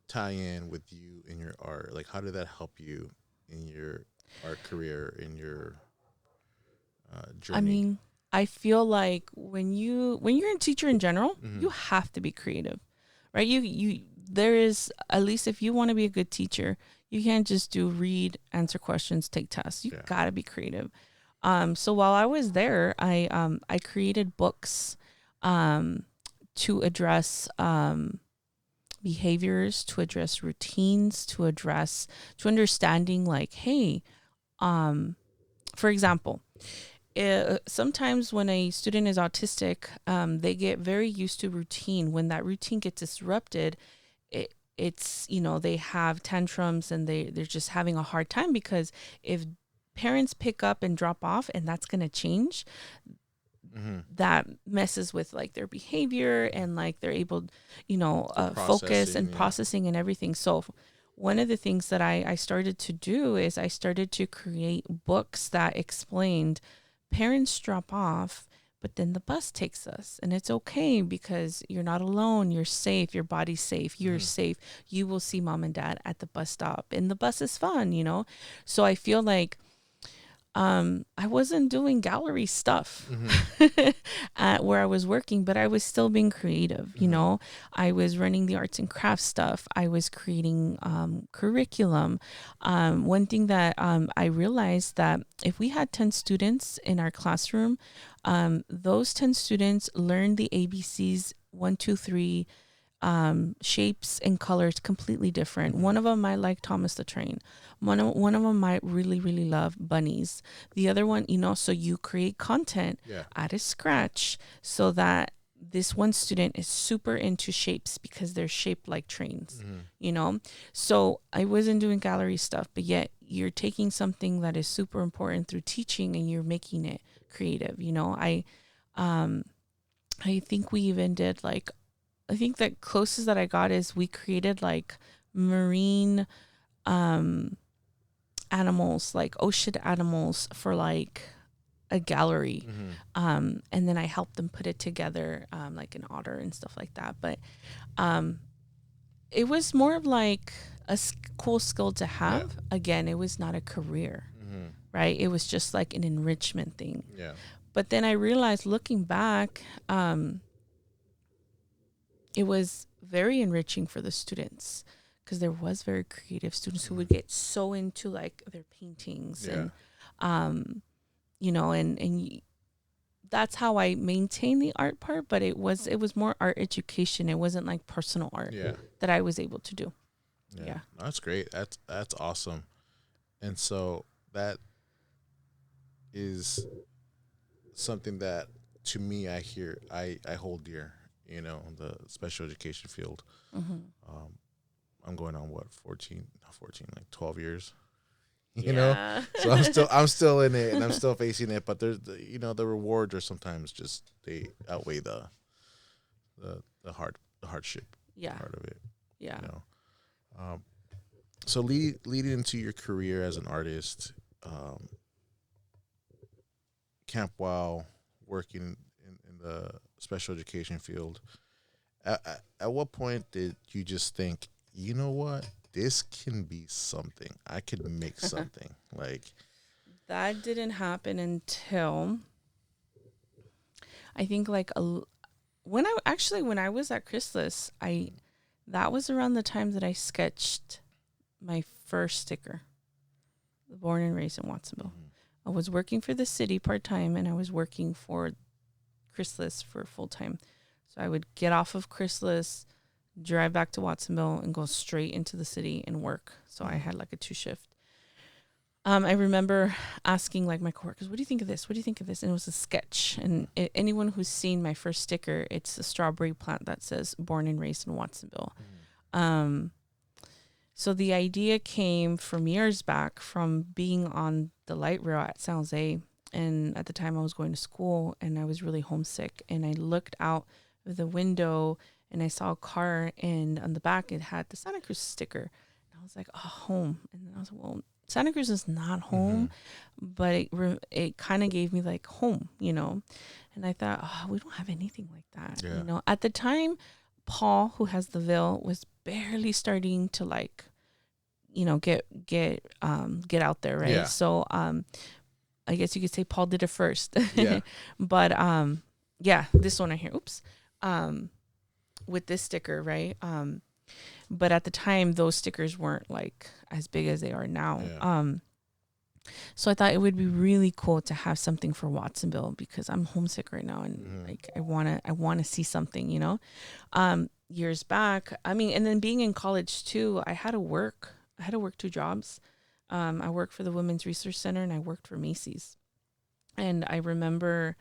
tie in with you in your art? Like, how did that help you in your art career, in your journey? I mean, I feel like when you're a teacher in general, you have to be creative, right? You there is, at least if you want to be a good teacher, you can't just do read, answer questions, take tests. You gotta be creative. So while I was there, I created books to address behaviors, to address routines, to understanding, like, hey, for example, sometimes when a student is autistic, they get very used to routine. When that routine gets disrupted, it's they have tantrums, and they're just having a hard time, because if parents pick up and drop off, and that's going to change, that messes with like their behavior, and like they're able, focus and processing and everything. So one of the things that I started to do is I started to create books that explained parents drop off, but then the bus takes us, and it's okay, because you're not alone. You're safe. Your body's safe. You're safe. You will see mom and dad at the bus stop, and the bus is fun. So I feel like I wasn't doing gallery stuff at where I was working, but I was still being creative. I was running the arts and crafts stuff. I was creating curriculum. One thing that I realized, that if we had 10 students in our classroom, those 10 students learned the ABCs 1, 2, 3, shapes and colors completely different. One of them might like Thomas the Train. One of them might really, really love bunnies. The other one, so you create content out of scratch, so that this one student is super into shapes because they're shaped like trains, So I wasn't doing gallery stuff, but yet you're taking something that is super important through teaching, and you're making it creative. I think we even did I think the closest that I got is we created like marine animals, like ocean animals, for like a gallery. And then I helped them put it together, like an otter and stuff like that. But it was more of like a cool skill to have. Again, it was not a career, right? It was just like an enrichment thing. But then I realized, looking back, it was very enriching for the students, because there was very creative students who would get so into like their paintings and that's how I maintain the art part. But it was more art education. It wasn't like personal art that I was able to do. That's great. That's awesome. And so that is something that, to me, I hold dear, the special education field. I'm going on like 12 years, so I'm still in it, and I'm still facing it, but there's the rewards are sometimes just, they outweigh the hardship part of it. So leading into your career as an artist, Camp Wow, working in the special education field, at what point did you just think, you know what, this can be something, I could make something? Like, that didn't happen until, I think, like when I was at Chrysalis, that was around the time that I sketched my first sticker, born and raised in Watsonville. I was working for the city part-time, and I was working for Chrysalis for full-time. So I would get off of Chrysalis, drive back to Watsonville, and go straight into the city and work. So I had like a 2-shift. I remember asking like my coworkers, what do you think of this? What do you think of this? And it was a sketch. And anyone who's seen my first sticker, it's a strawberry plant that says born and raised in Watsonville. So the idea came from years back, from being on the light rail at San Jose. And at the time I was going to school, and I was really homesick. And I looked out of the window, and I saw a car, and on the back it had the Santa Cruz sticker. And I was like, oh, home. And then I was like, well, Santa Cruz is not home, but it kind of gave me like home, and I thought, oh, we don't have anything like that. Yeah. At the time, Paul, who has the Ville, was barely starting to like, get out there. Right. Yeah. So, I guess you could say Paul did it first. Yeah. But, yeah, this one right here, oops, with this sticker, right? But at the time, those stickers weren't like as big as they are now. Yeah. So I thought it would be really cool to have something for Watsonville because I'm homesick right now and like I wanna see something, Years back, I mean, and then being in college too, I had to work 2 jobs. I worked for the Women's Resource Center and I worked for Macy's. And I remember,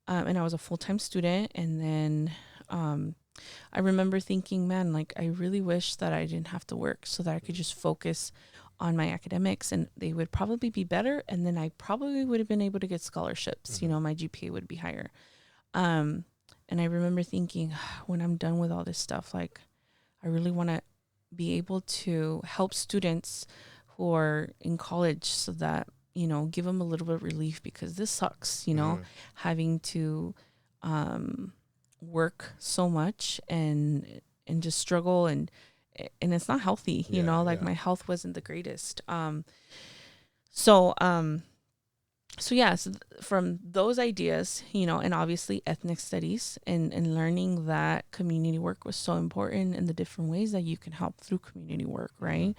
and I was a full-time student. And then I remember thinking, man, like I really wish that I didn't have to work so that I could just focus on my academics and they would probably be better. And then I probably would have been able to get scholarships. My GPA would be higher. And I remember thinking, when I'm done with all this stuff, like I really want to be able to help students who are in college so that, give them a little bit of relief because this sucks, having to work so much and just struggle and it's not healthy, my health wasn't the greatest. So from those ideas, and obviously ethnic studies and learning that community work was so important and the different ways that you can help through community work, right?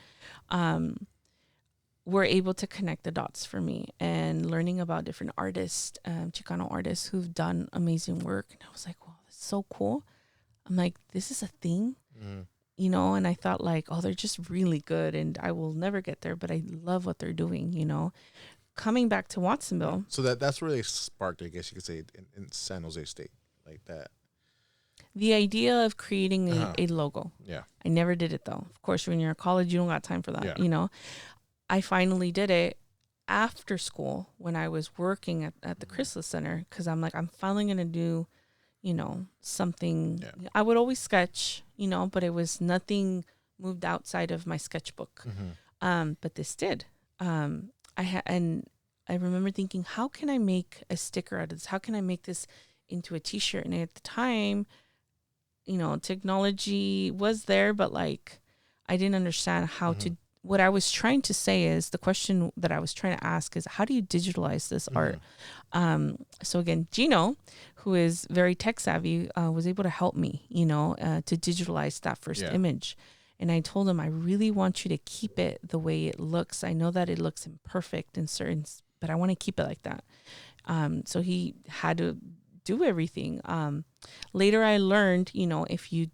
Were able to connect the dots for me and learning about different artists, Chicano artists who've done amazing work. And I was like, wow, that's so cool. I'm like, this is a thing, and I thought like, oh, they're just really good and I will never get there, but I love what they're doing, Coming back to Watsonville. So that's really sparked, I guess you could say, in San Jose State, like that. The idea of creating a logo. Yeah. I never did it though. Of course, when you're in college, you don't got time for that, Yeah. I finally did it after school when I was working at the Chrysalis Center because I'm like, I'm finally going to do, something. Yeah. I would always sketch, but it was nothing moved outside of my sketchbook. But this did. And I remember thinking, how can I make a sticker out of this? How can I make this into a T-shirt? And at the time, technology was there, but like I didn't understand how to. What I was trying to say is the question that I was trying to ask is how do you digitalize this art? So again, Gino, who is very tech savvy, was able to help me, to digitalize that first image. And I told him, I really want you to keep it the way it looks. I know that it looks imperfect in certain, but I want to keep it like that. So he had to do everything. Later I learned, if you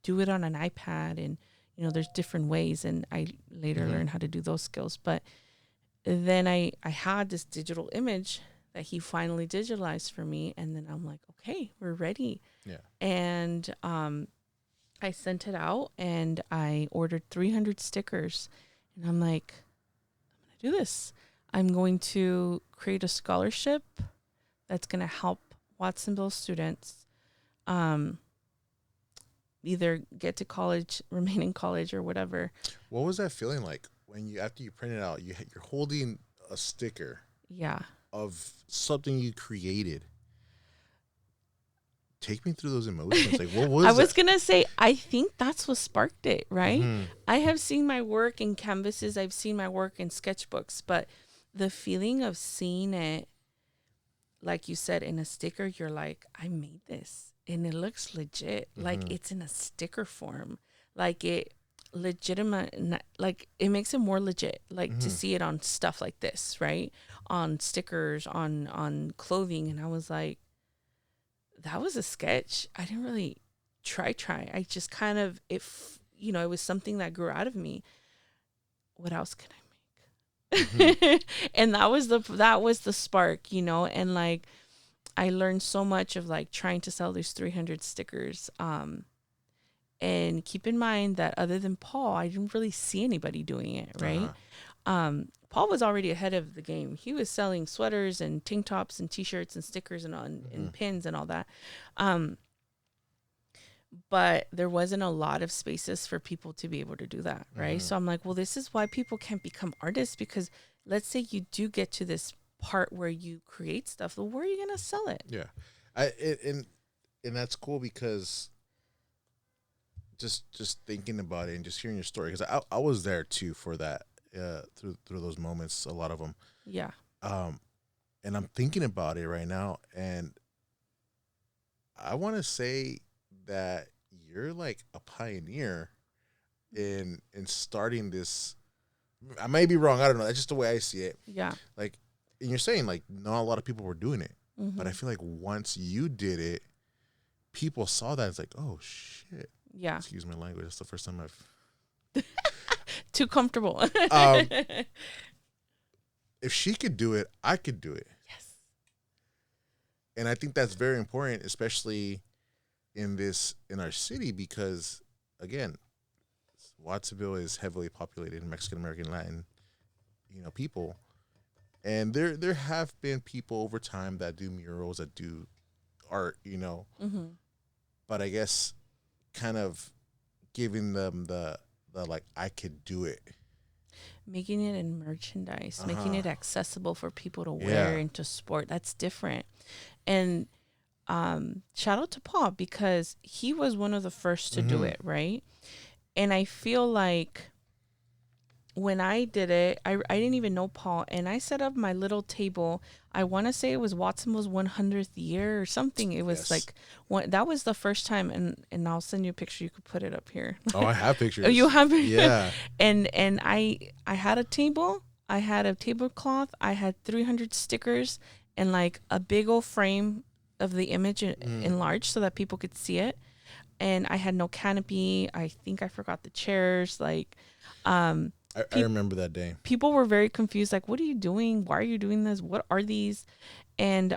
do it on an iPad and, there's different ways. And I later learned how to do those skills. But then I had this digital image that he finally digitalized for me. And then I'm like, okay, we're ready. Yeah. And I sent it out and I ordered 300 stickers. And I'm like, I'm going to do this. I'm going to create a scholarship that's going to help Watsonville students either get to college, remain in college, or whatever. What was that feeling like when after you print it out, you're holding a sticker of something you created? Take me through those emotions. Like, what was I was going to say, I think that's what sparked it, right? Mm-hmm. I have seen my work in canvases. I've seen my work in sketchbooks, but the feeling of seeing it, like you said, in a sticker, you're like, I made this and it looks legit. Like it's in a sticker form, like it legitimate, like it makes it more legit, like to see it on stuff like this, right? On stickers, on clothing. And I was like, that was a sketch. I didn't really try. I just kind of, it was something that grew out of me. What else can I make? And that was the spark, and like, I learned so much of like trying to sell these 300 stickers. And keep in mind that other than Paul, I didn't really see anybody doing it. Right. Paul was already ahead of the game. He was selling sweaters and tank tops and T-shirts and stickers and pins and all that. but there wasn't a lot of spaces for people to be able to do that, right? So I'm like, well, this is why people can't become artists, because let's say you do get to this part where you create stuff, well, where are you gonna sell it? Yeah, and that's cool because just thinking about it and just hearing your story, because I was there too for that, through those moments, a lot of them. Yeah. And I'm thinking about it right now, and I want to say that you're like a pioneer in starting this. I may be wrong. I don't know. That's just the way I see it. Yeah. Like, and you're saying like not a lot of people were doing it, Mm-hmm. but I feel like once you did it, people saw that. It's like, oh shit. Yeah. Excuse my language. That's the first time I've. Too comfortable. If she could do it, I could do it. Yes. And I think that's very important, especially in our city, because again, Watsonville is heavily populated Mexican American Latin, people, and there have been people over time that do murals, that do art, Mm-hmm. but I guess kind of giving them the like, I could do it. Making it in merchandise, making it accessible for people to wear Yeah. and to sport. That's different. And shout out to Paul, because he was one of the first to do it, right? And I feel like when I did it, I didn't even know Paul, and I set up my little table. I want to say it was Watsonville's 100th year or something. It was Yes. like that was the first time, and I'll send you a picture. You could put it up here. Oh, I have pictures. Oh, you have it? Yeah. And I had a table. I had a tablecloth. I had 300 stickers and like a big old frame of the image enlarged so that people could see it. And I had no canopy. I think I forgot the chairs. Like, I remember that day. people were very confused. Like, what are you doing? Why are you doing this? What are these? And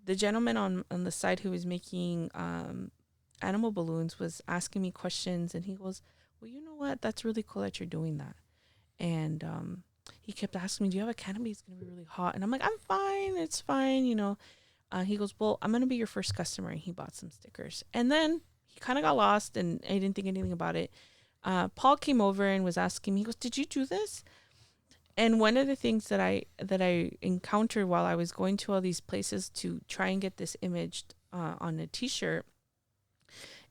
the gentleman on the side who was making animal balloons was asking me questions, and he goes, well, you know what? That's really cool that you're doing that. And he kept asking me, do you have a canopy? It's going to be really hot. And I'm like, I'm fine. It's fine. He goes, well, I'm going to be your first customer. And he bought some stickers. And then he kind of got lost, and I didn't think anything about it. Paul came over and was asking me, he goes, did you do this? And one of the things that I encountered while I was going to all these places to try and get this imaged on a t-shirt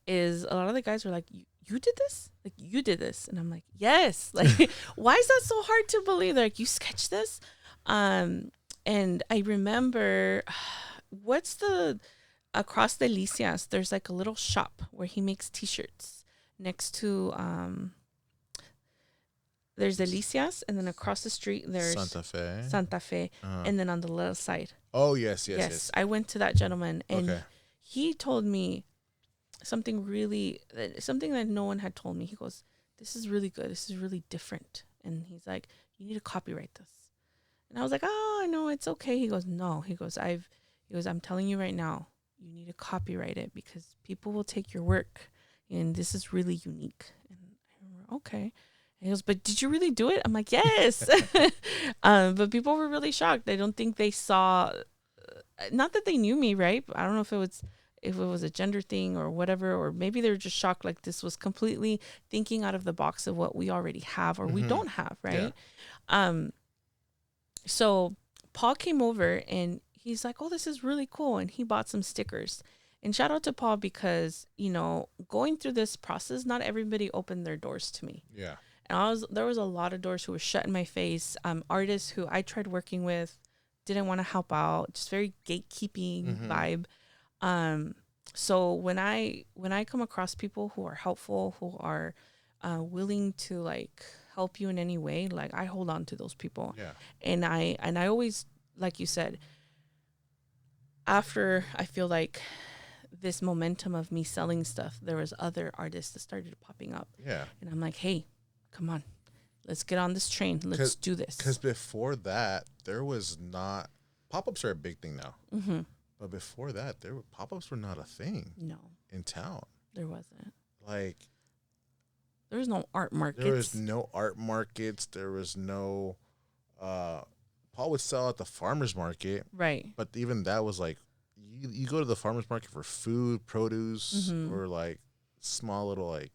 is a lot of the guys were like, you did this? Like, you did this? And I'm like, yes. Like, why is that so hard to believe? They're like, you sketched this? And I remember, across the Delicias, there's like a little shop where he makes t-shirts next to, there's Delicias, and then across the street, there's Santa Fe. And then on the little side. Oh, yes. I went to that gentleman, and Okay. he told me something that no one had told me. He goes, this is really good. This is really different. And he's like, you need to copyright this. And I was like, oh, no, it's okay. He goes, no. He goes, I'm telling you right now, you need to copyright it because people will take your work, and this is really unique. And I remember, okay. And he goes, but did you really do it? I'm like, yes. But people were really shocked. I don't think they saw, not that they knew me, right? But I don't know if it was a gender thing or whatever, or maybe they're just shocked. Like, this was completely thinking out of the box of what we already have or we don't have, right? Yeah. So Paul came over and he's like, oh, this is really cool. And he bought some stickers. And shout out to Paul because, going through this process, not everybody opened their doors to me. Yeah. And there was a lot of doors who were shut in my face. Artists who I tried working with didn't want to help out, just very gatekeeping vibe. So when I come across people who are helpful, who are willing to like help you in any way, like I hold on to those people. Yeah. And I always, like you said, after I feel like this momentum of me selling stuff, there was other artists that started popping up. Yeah. And I'm like, hey, come on, let's get on this train. Let's do this. Because before that, there was not, pop-ups are a big thing now. Mm-hmm. But before that, pop-ups were not a thing. No, in town. There wasn't. Like, there was no art markets. There was no art markets. There was no, Paul would sell at the farmer's market. Right. But even that was like you go to the farmer's market for food, produce, or like small little like.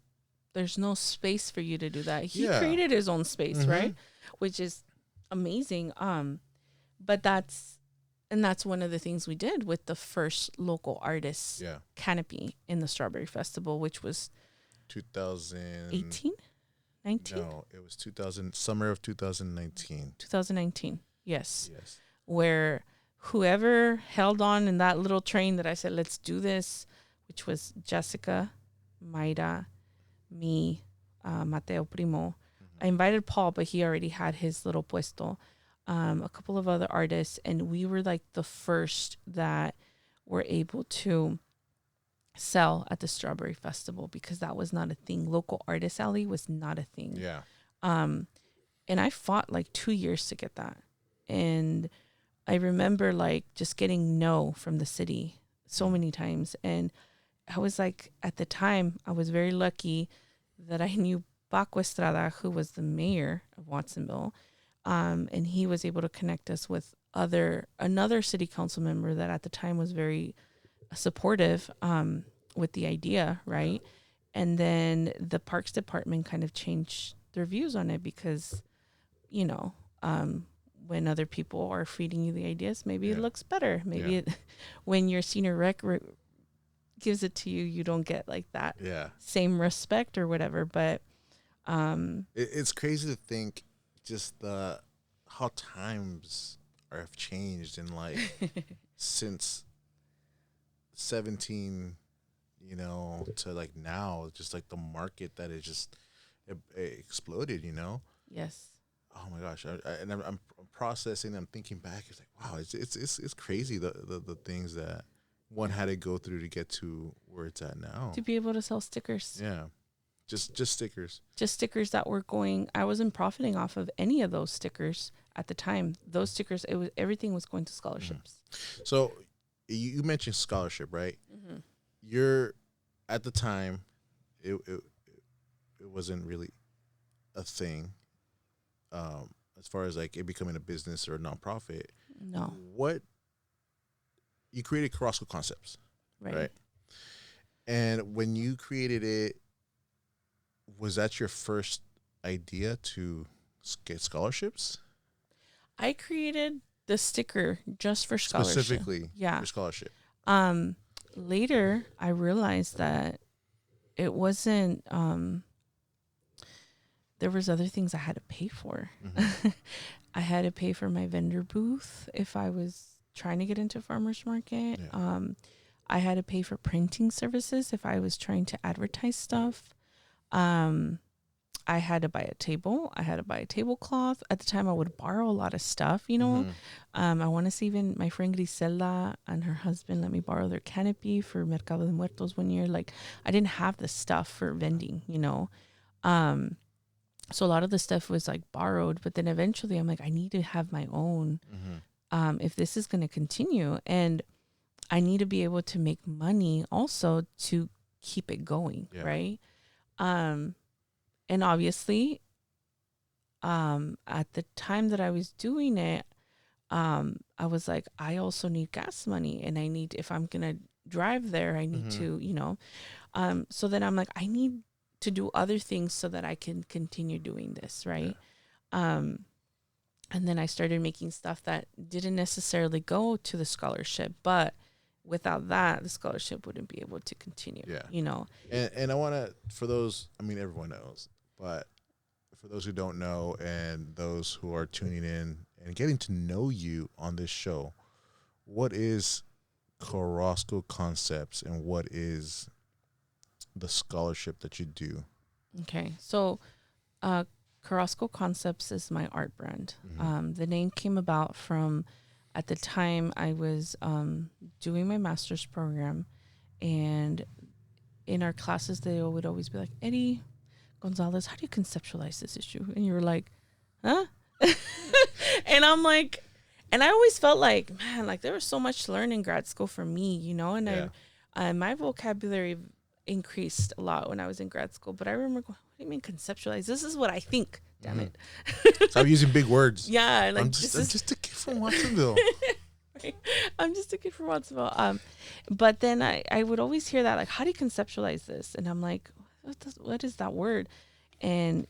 There's no space for you to do that. He Yeah. created his own space, right? Which is amazing. But that's one of the things we did with the first local artist canopy in the Strawberry Festival, which was 2018, 19? No, it was 2000, summer of 2019. 2019, yes. Where whoever held on in that little train that I said, let's do this, which was Jessica, Mayra, me, Mateo Primo. I invited Paul, but he already had his little puesto. A couple of other artists, and we were like the first that were able to sell at the Strawberry Festival because that was not a thing. Local Artist Alley was not a thing. Yeah. And I fought like 2 years to get that. And I remember like just getting no from the city so many times. And I was like, at the time, I was very lucky that I knew Paco Estrada, who was the mayor of Watsonville. And he was able to connect us with another city council member that at the time was very supportive with the idea, right? And then the Parks Department kind of changed their views on it because, when other people are feeding you the ideas, maybe it looks better. Maybe when your senior rec gives it to you, you don't get like that same respect or whatever. But it's crazy to think just how times have changed in like since 17, to like now, just like the market that it just it exploded, Yes. Oh my gosh! I'm processing. I'm thinking back. It's like, wow, it's crazy the things that one had to go through to get to where it's at now. To be able to sell stickers. Yeah. Just stickers. Just stickers that were going. I wasn't profiting off of any of those stickers at the time. Those stickers, everything was going to scholarships. So you mentioned scholarship, right? You're at the time, it wasn't really a thing. As far as like it becoming a business or a nonprofit. No. What you created Carrasco Concepts, right? And when you created it, was that your first idea to get scholarships? I created the sticker just for scholarship. Specifically for scholarship. Later, I realized that it wasn't, there was other things I had to pay for. I had to pay for my vendor booth if I was trying to get into farmer's market. I had to pay for printing services if I was trying to advertise stuff. I had to buy a table. I had to buy a tablecloth. At the time, I would borrow a lot of stuff, I want to say even my friend Griselda and her husband let me borrow their canopy for Mercado de Muertos one year. Like, I didn't have the stuff for vending, So a lot of the stuff was like borrowed, but then eventually I'm like, I need to have my own if this is going to continue. And I need to be able to make money also to keep it going, right? And obviously, at the time that I was doing it, I was like, I also need gas money, and I need, if I'm going to drive there, I need to, so then I'm like, I need to do other things so that I can continue doing this, right? And then I started making stuff that didn't necessarily go to the scholarship, but without that, the scholarship wouldn't be able to continue, And I want to, for those, I mean, everyone knows, but for those who don't know and those who are tuning in and getting to know you on this show, what is Carrasco Concepts and what is the scholarship that you do? Okay, so Carrasco Concepts is my art brand. The name came about from, at the time I was doing my master's program, and in our classes they would always be like, Eddie Gonzalez, how do you conceptualize this issue? And you were like, huh? And I'm like, and I always felt like, man, like there was so much to learn in grad school for me, and my vocabulary increased a lot when I was in grad school. But I remember going, what do you mean conceptualize? This is what I think, damn it. So I'm using big words. Yeah. Like, I'm just a kid from Watsonville. Right? I'm just a kid from Watsonville. But then I would always hear that, like, how do you conceptualize this? And I'm like, what is that word? And,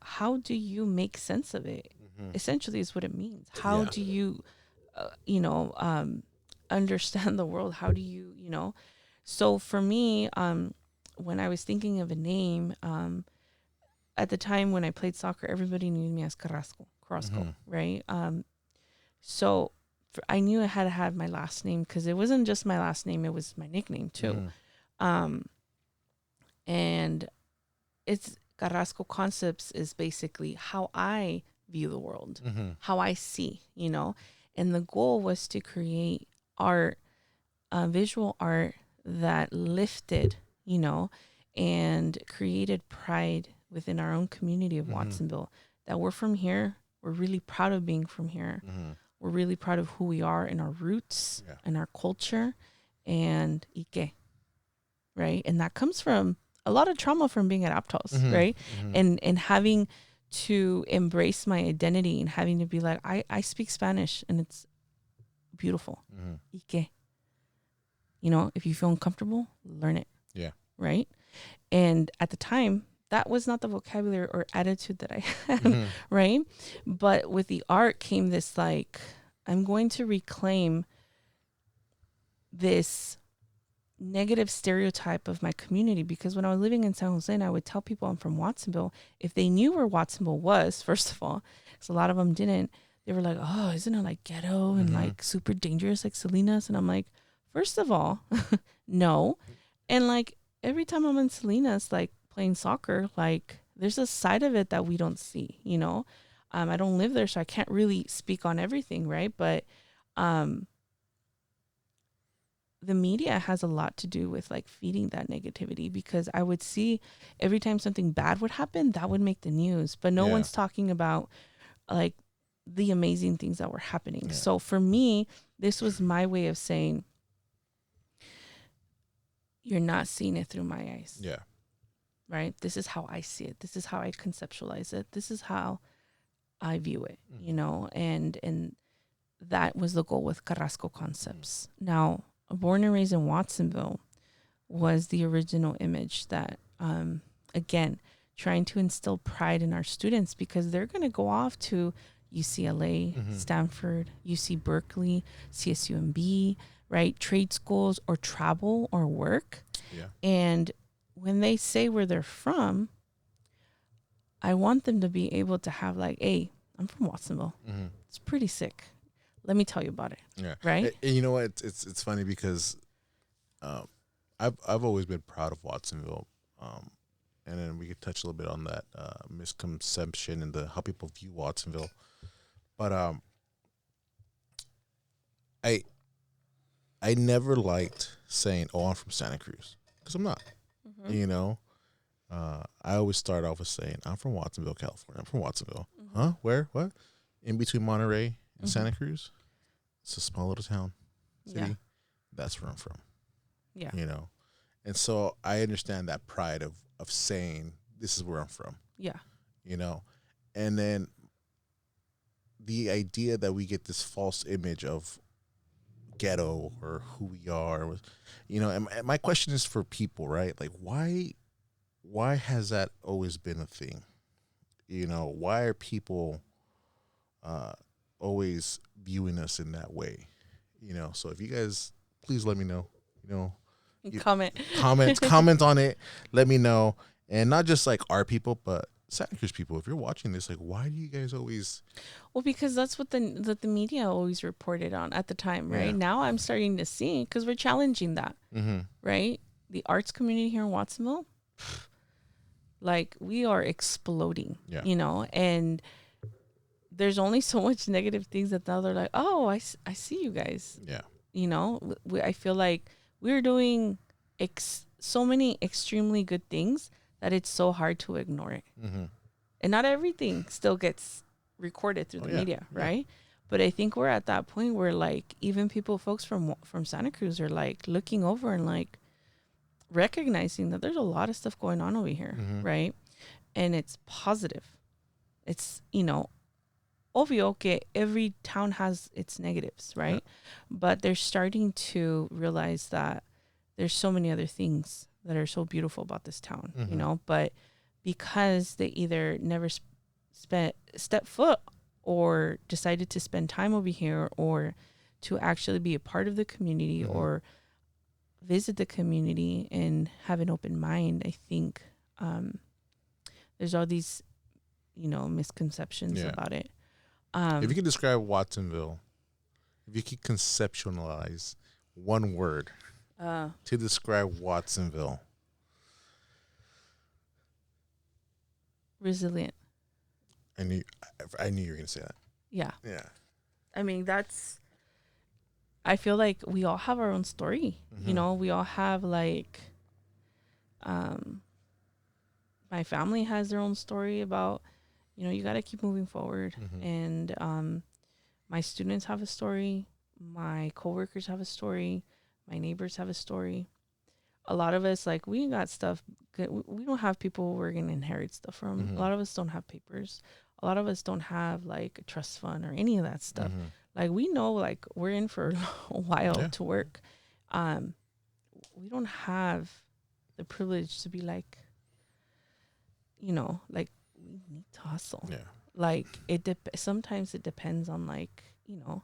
how do you make sense of it? Mhm. Essentially is what it means. How Yeah. do you, understand the world? How do you, So for me, when I was thinking of a name, at the time when I played soccer, everybody knew me as Carrasco, Mhm. right? So I knew I had to have my last name because it wasn't just my last name; it was my nickname too. Mhm. Um, and it's Carrasco Concepts is basically how I view the world, Mhm. how I see, And the goal was to create art, visual art that lifted, and created pride within our own community of Mhm. Watsonville. That we're from here. We're really proud of being from here. Mhm. We're really proud of who we are and our roots Yeah. and our culture and Ike, right? And that comes from a lot of trauma from being at Aptos, Mhm. right? Mhm. And having to embrace my identity and having to be like, I speak Spanish and it's beautiful. Mhm. Ike. If you feel uncomfortable, learn it. Yeah. Right. And at the time, that was not the vocabulary or attitude that I had. Mhm. Right. But with the art came this, like, I'm going to reclaim this negative stereotype of my community, because when I was living in San Jose and I would tell people I'm from Watsonville, if they knew where Watsonville was, first of all, because a lot of them didn't, they were like, oh, isn't it like ghetto and Mhm. like super dangerous like Salinas? And I'm like, first of all, no. And like every time I'm in Salinas, like playing soccer, like there's a side of it that we don't see. I don't live there, so I can't really speak on everything, right? But the media has a lot to do with like feeding that negativity, because I would see every time something bad would happen, that would make the news, but no Yeah. one's talking about like the amazing things that were happening. Yeah. So for me, this was my way of saying, you're not seeing it through my eyes, Yeah. right? This is how I see it. This is how I conceptualize it. This is how I view it, Mhm. and that was the goal with Carrasco Concepts. Now, born and raised in Watsonville was the original image that, again, trying to instill pride in our students, because they're going to go off to UCLA, Mhm. Stanford, UC Berkeley, CSUMB, right? Trade schools, or travel or work. Yeah. And when they say where they're from, I want them to be able to have like, hey, I'm from Watsonville. Mhm. It's pretty sick. Let me tell you about it. Yeah. Right? And you know what? It's funny because um, I've always been proud of Watsonville. And then we could touch a little bit on that misconception and the how people view Watsonville. But I I never liked saying, "Oh, I'm from Santa Cruz," because I'm not. Mm-hmm. You know, I always start off with saying, "I'm from Watsonville, California. I'm from Watsonville." Mm-hmm. Huh? Where? What? In between Monterey and Mm-hmm. Santa Cruz. It's a small little town, city. Yeah. That's where I'm from. Yeah. You know, and so I understand that pride of saying this is where I'm from. Yeah. You know, and then the idea that we get this false image of ghetto or who we are, and my question is for people, right? Like, why has that always been a thing? Why are people uh, always viewing us in that way? So if you guys, please let me know. You Comment. comment on it. Let me know, and not just like our people, but Santa Cruz people. If you're watching this, like, why do you guys always? Well, because that's what the media always reported on at the time, right? Yeah. Now I'm starting to see, because we're challenging that, Mm-hmm. right? The arts community here in Watsonville, like we are exploding, Yeah. And there's only so much negative things that now they're like, oh, I see you guys, Yeah. I feel like we're doing so many extremely good things that it's so hard to ignore it. Mm-hmm. And not everything still gets recorded through Oh, the yeah. media, Yeah. right? But I think we're at that point where like even folks from Santa Cruz are like looking over and like recognizing that there's a lot of stuff going on over here, Mm-hmm. right? And it's positive. It's obvio que every town has its negatives, right? But they're starting to realize that there's so many other things that are so beautiful about this town, you know, but because they either never step foot or decided to spend time over here or to actually be a part of the community or visit the community and have an open mind, I think there's all these, you know, misconceptions about it. If you could describe Watsonville, if you could conceptualize one word to describe Watsonville. Resilient. I knew you were going to say that. Yeah. Yeah. I mean, I feel like we all have our own story. You know, we all have like, my family has their own story about, you know, you got to keep moving forward. And my students have a story. My coworkers have a story. My neighbors have a story. A lot of us, like, we got stuff. We don't have people we're going to inherit stuff from. A lot of us don't have papers. A lot of us don't have, like, a trust fund or any of that stuff. Like, we know, like, we're in for a while to work. We don't have the privilege to be like, you know, like, we need to hustle. Yeah. Like, sometimes it depends on, like, you know,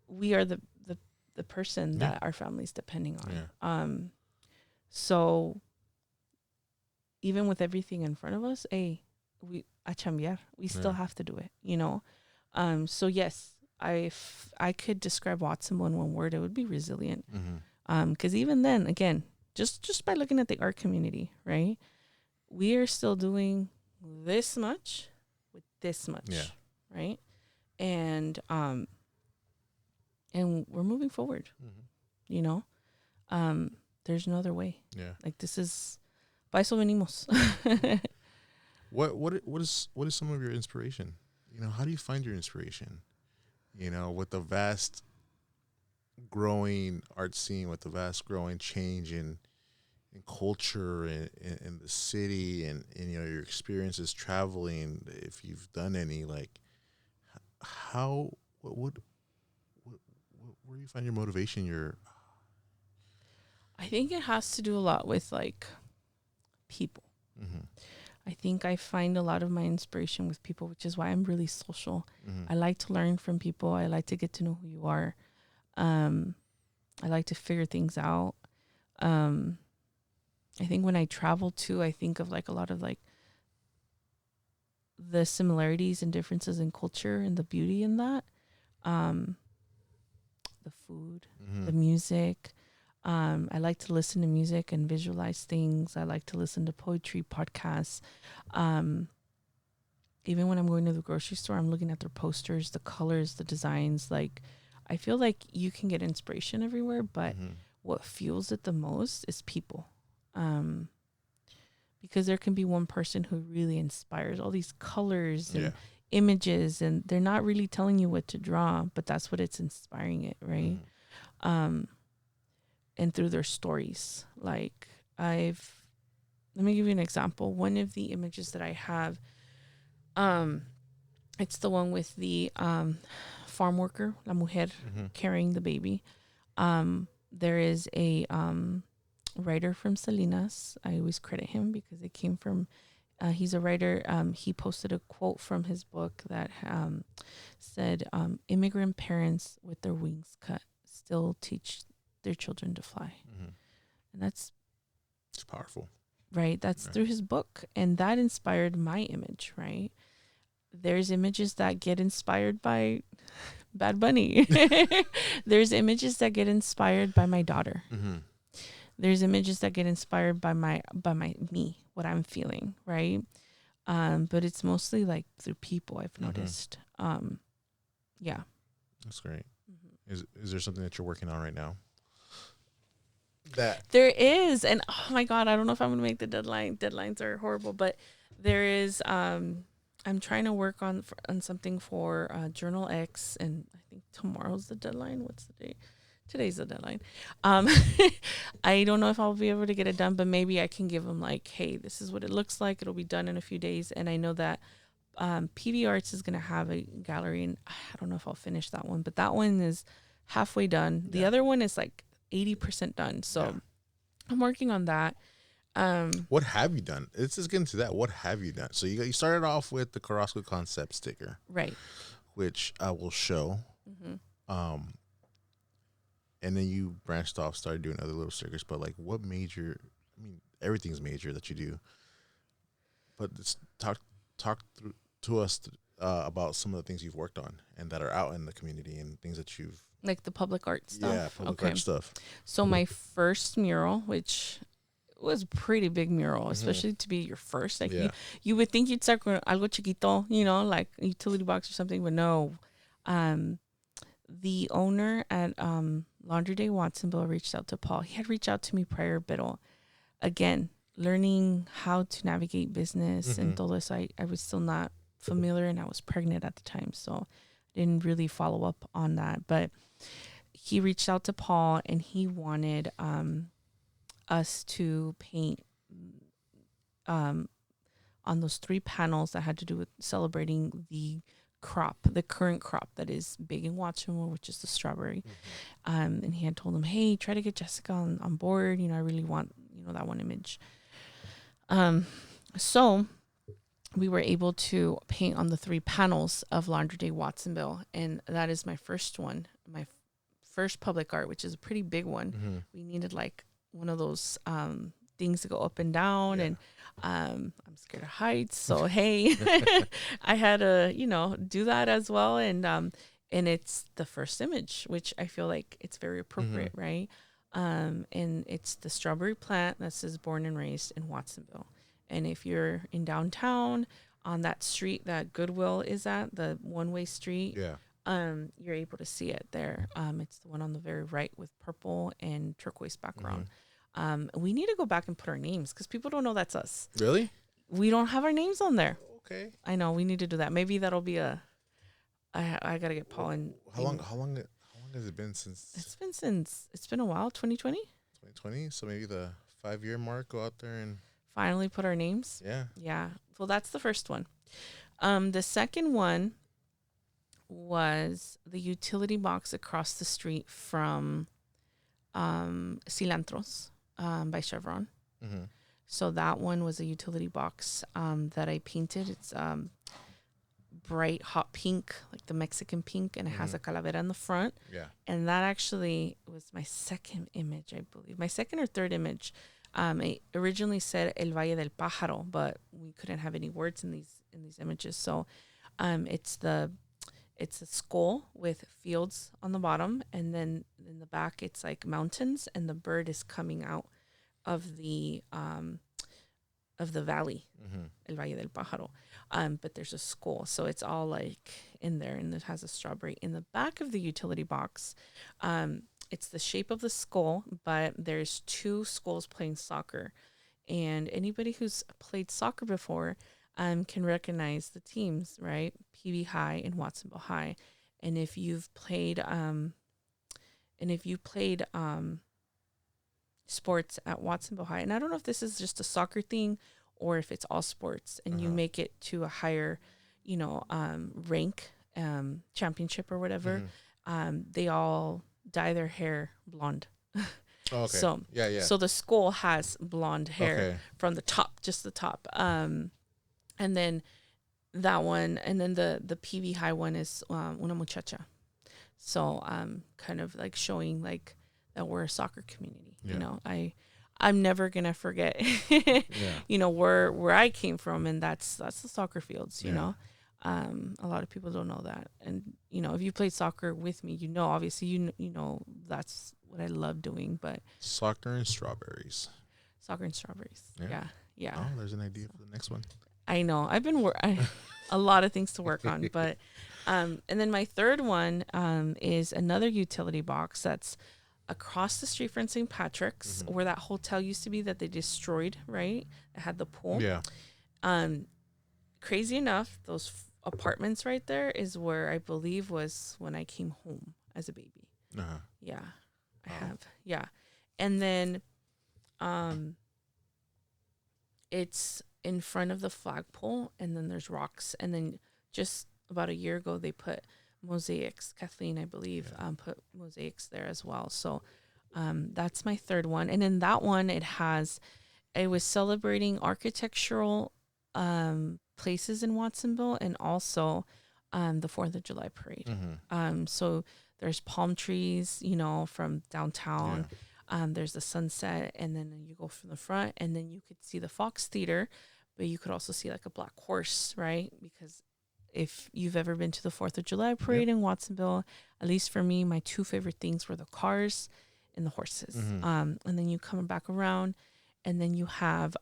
we are the person that our family's depending on. Yeah. So even with everything in front of us, we still have to do it, you know? So yes, I could describe Watsonville in one word, it would be resilient. Because even then, again, just by looking at the art community, right? We are still doing this much with this much, right? And we're moving forward, you know? There's no other way. Yeah. Like, this is, pa eso venimos. What is some of your inspiration? You know, how do you find your inspiration? You know, with the vast growing art scene, with the vast growing change in culture in the city, and you know, your experiences traveling, if you've done any, like, where do you find your motivation? I think it has to do a lot with, like, people. I think I find a lot of my inspiration with people, which is why I'm really social. I like to learn from people. I like to get to know who you are. I like to figure things out. I think when I travel too, I think of, like, a lot of, like, the similarities and differences in culture and the beauty in that. The food, the music. I like to listen to music and visualize things. I like to listen to poetry, podcasts. Even when I'm going to the grocery store, I'm looking at their posters, the colors, the designs. Like, I feel like you can get inspiration everywhere, but what fuels it the most is people. Because there can be one person who really inspires all these colors and images, and they're not really telling you what to draw, but that's what it's inspiring it, right? And through their stories. Like, let me give you an example. One of the images that I have, it's the one with the farm worker, la mujer, carrying the baby. There is a writer from Salinas. I always credit him because it came from, he's a writer. He posted a quote from his book that said, immigrant parents with their wings cut still teach their children to fly. And it's powerful, right? That's through his book, and that inspired my image, right? There's images that get inspired by Bad Bunny. There's images that get inspired by my daughter. There's images that get inspired by me, what I'm feeling, right? But it's mostly, like, through people, I've noticed. Yeah. That's great. Is there something that you're working on right now? There is, and oh my God, I don't know if I'm gonna make the deadline. Deadlines are horrible, but there is. I'm trying to work on something for Journal X, and I think tomorrow's the deadline. What's the date? Today's the deadline. I don't know if I'll be able to get it done, but maybe I can give them, like, hey, this is what it looks like. It'll be done in a few days, and I know that PV Arts is going to have a gallery, and I don't know if I'll finish that one, but that one is halfway done. The other one is like 80% done. So I'm working on that. What have you done? Let's just get into that. What have you done? So you started off with the Carrasco Concepts sticker, right? Which I will show. And then you branched off, started doing other little stickers. But like, what major? I mean, everything's major that you do. But talk through to us about some of the things you've worked on and that are out in the community and things that you've like the public art stuff. Yeah, public art stuff. So my first mural, which was a pretty big mural, especially to be your first. Like you would think you'd start with algo chiquito, like a utility box or something, but no. The owner at Laundry Day Watsonville reached out to Paul. He had reached out to me prior, but again, learning how to navigate business and todo eso, I was still not familiar, and I was pregnant at the time, so I didn't really follow up on that. But he reached out to Paul, and he wanted us to paint on those 3 panels that had to do with celebrating the current crop that is big in Watsonville, which is the strawberry. And he had told him, hey, try to get Jessica on board. I really want, that one image. So we were able to paint on the 3 panels of Laundry Day Watsonville. And that is my first one, my first public art, which is a pretty big one. We needed like one of those things to go up and down, and I'm scared of heights, so hey, I had to do that as well, and it's the first image, which I feel like it's very appropriate, right? And it's the strawberry plant that says born and raised in Watsonville. And if you're in downtown on that street that Goodwill is at, the one-way street, you're able to see it there. It's the one on the very right with purple and turquoise background. We need to go back and put our names because people don't know that's us. Really? We don't have our names on there. Okay. I know. We need to do that. Maybe that'll be I gotta get Paul and. How long has it been since? It's been a while. 2020. 2020. So maybe the 5-year mark. Go out there and finally put our names. Yeah. Yeah. Well, that's the first one. The second one was the utility box across the street from Cilantros by Chevron. So that one was a utility box that I painted. It's bright hot pink, like the Mexican pink, and it has a calavera in the front. Yeah. And that actually was my second image, I believe. My second or third image. I originally said El Valle del Pájaro, but we couldn't have any words in these images. So it's a skull with fields on the bottom, and then in the back it's like mountains, and the bird is coming out of the valley, El Valle del Pájaro. But there's a skull, so it's all like in there, and it has a strawberry in the back of the utility box. It's the shape of the skull, but there's 2 skulls playing soccer, and anybody who's played soccer before can recognize the teams, right? PV High and Watsonville High. And if you've played sports at Watsonville High, and I don't know if this is just a soccer thing or if it's all sports, and you make it to a higher, rank, championship or whatever, they all dye their hair blonde. Okay. So So the skull has blonde hair from the top, just the top. And then that one, and then the PV High one is una muchacha. So kind of like showing like that we're a soccer community. I'm never gonna forget where I came from, and that's the soccer fields. A lot of people don't know that, and if you played soccer with me, obviously you know that's what I love doing. But soccer and strawberries. Yeah. Oh, there's an idea for the next one. I know. I've been a lot of things to work on, but and then my third one is another utility box that's across the street from St. Patrick's, where that hotel used to be that they destroyed, right? It had the pool. Yeah. Crazy enough, those apartments right there is where I believe was when I came home as a baby. Yeah, I have. Yeah. And then it's in front of the flagpole, and then there's rocks, and then just about a year ago they put mosaics. Kathleen, I believe, put mosaics there as well. So that's my third one. And in that one, it was celebrating architectural places in Watsonville, and also the 4th of July parade. So there's palm trees, you know, from downtown. There's the sunset, and then you go from the front, and then you could see the Fox Theater, but you could also see like a black horse, right? Because if you've ever been to the 4th of July parade in Watsonville, at least for me, my two favorite things were the cars and the horses. And then you come back around, and then you have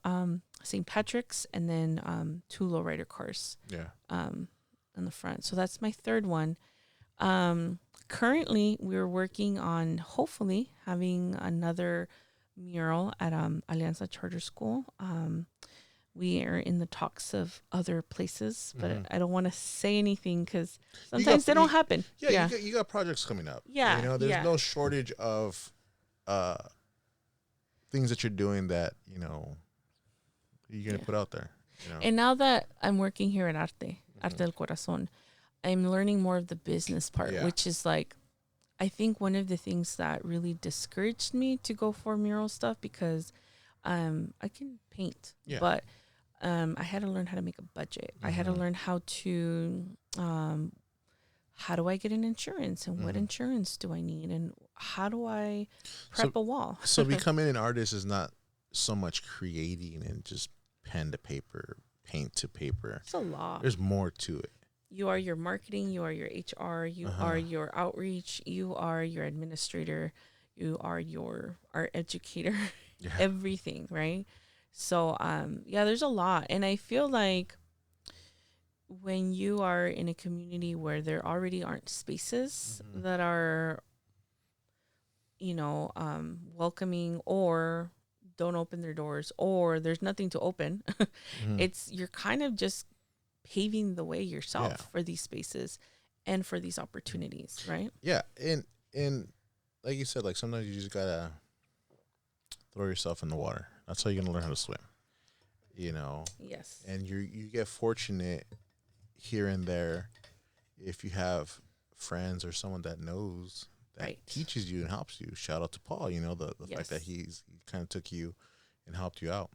St. Patrick's, and then two lowrider cars in the front. So that's my third one. Currently, we're working on hopefully having another mural at Alianza Charter School. We are in the talks of other places, but I don't want to say anything because sometimes they don't happen. Yeah. You got projects coming up. Yeah. You know, there's no shortage of things that you're doing that, you know, you're going to put out there. You know? And now that I'm working here at Arte del Corazon, I'm learning more of the business part, which is like, I think one of the things that really discouraged me to go for mural stuff, because I can paint, but I had to learn how to make a budget. I had to learn how do I get an insurance, and what insurance do I need, and how do I prep a wall? So becoming an artist is not so much creating and just pen to paper, paint to paper. It's a lot. There's more to it. You are your marketing, you are your HR, you are your outreach, you are your administrator, you are your art educator, everything, right? So, there's a lot. And I feel like when you are in a community where there already aren't spaces that are, you know, welcoming, or don't open their doors, or there's nothing to open, you're kind of just paving the way yourself for these spaces and for these opportunities, right? Yeah, and like you said, like sometimes you just gotta throw yourself in the water. That's how you're gonna learn how to swim. You know. Yes. And you get fortunate here and there if you have friends or someone that knows that teaches you and helps you. Shout out to Paul. You know, the fact that he kind of took you and helped you out.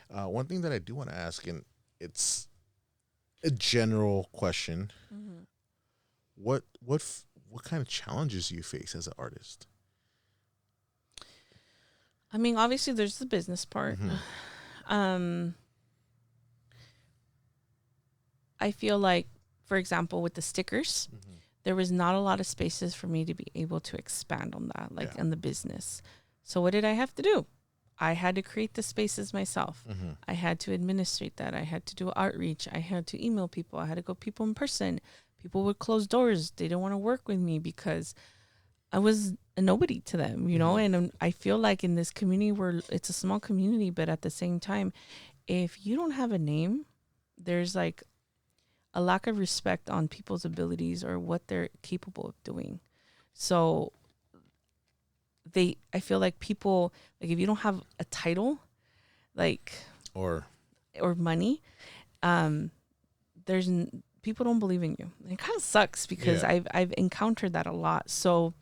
One thing that I do want to ask, and it's a general question. What kind of challenges do you face as an artist? I mean, obviously there's the business part. I feel like, for example, with the stickers, there was not a lot of spaces for me to be able to expand on that, like in the business. So what did I have to do? I had to create the spaces myself. I had to administrate that. I had to do outreach. I had to email people. I had to go people in person. People would close doors. They didn't want to work with me because I was a nobody to them, you know? And I feel like in this community where it's a small community, but at the same time, if you don't have a name, there's like a lack of respect on people's abilities or what they're capable of doing. So I feel like people, like if you don't have a title, like or money, people don't believe in you. And it kind of sucks because I've encountered that a lot. So,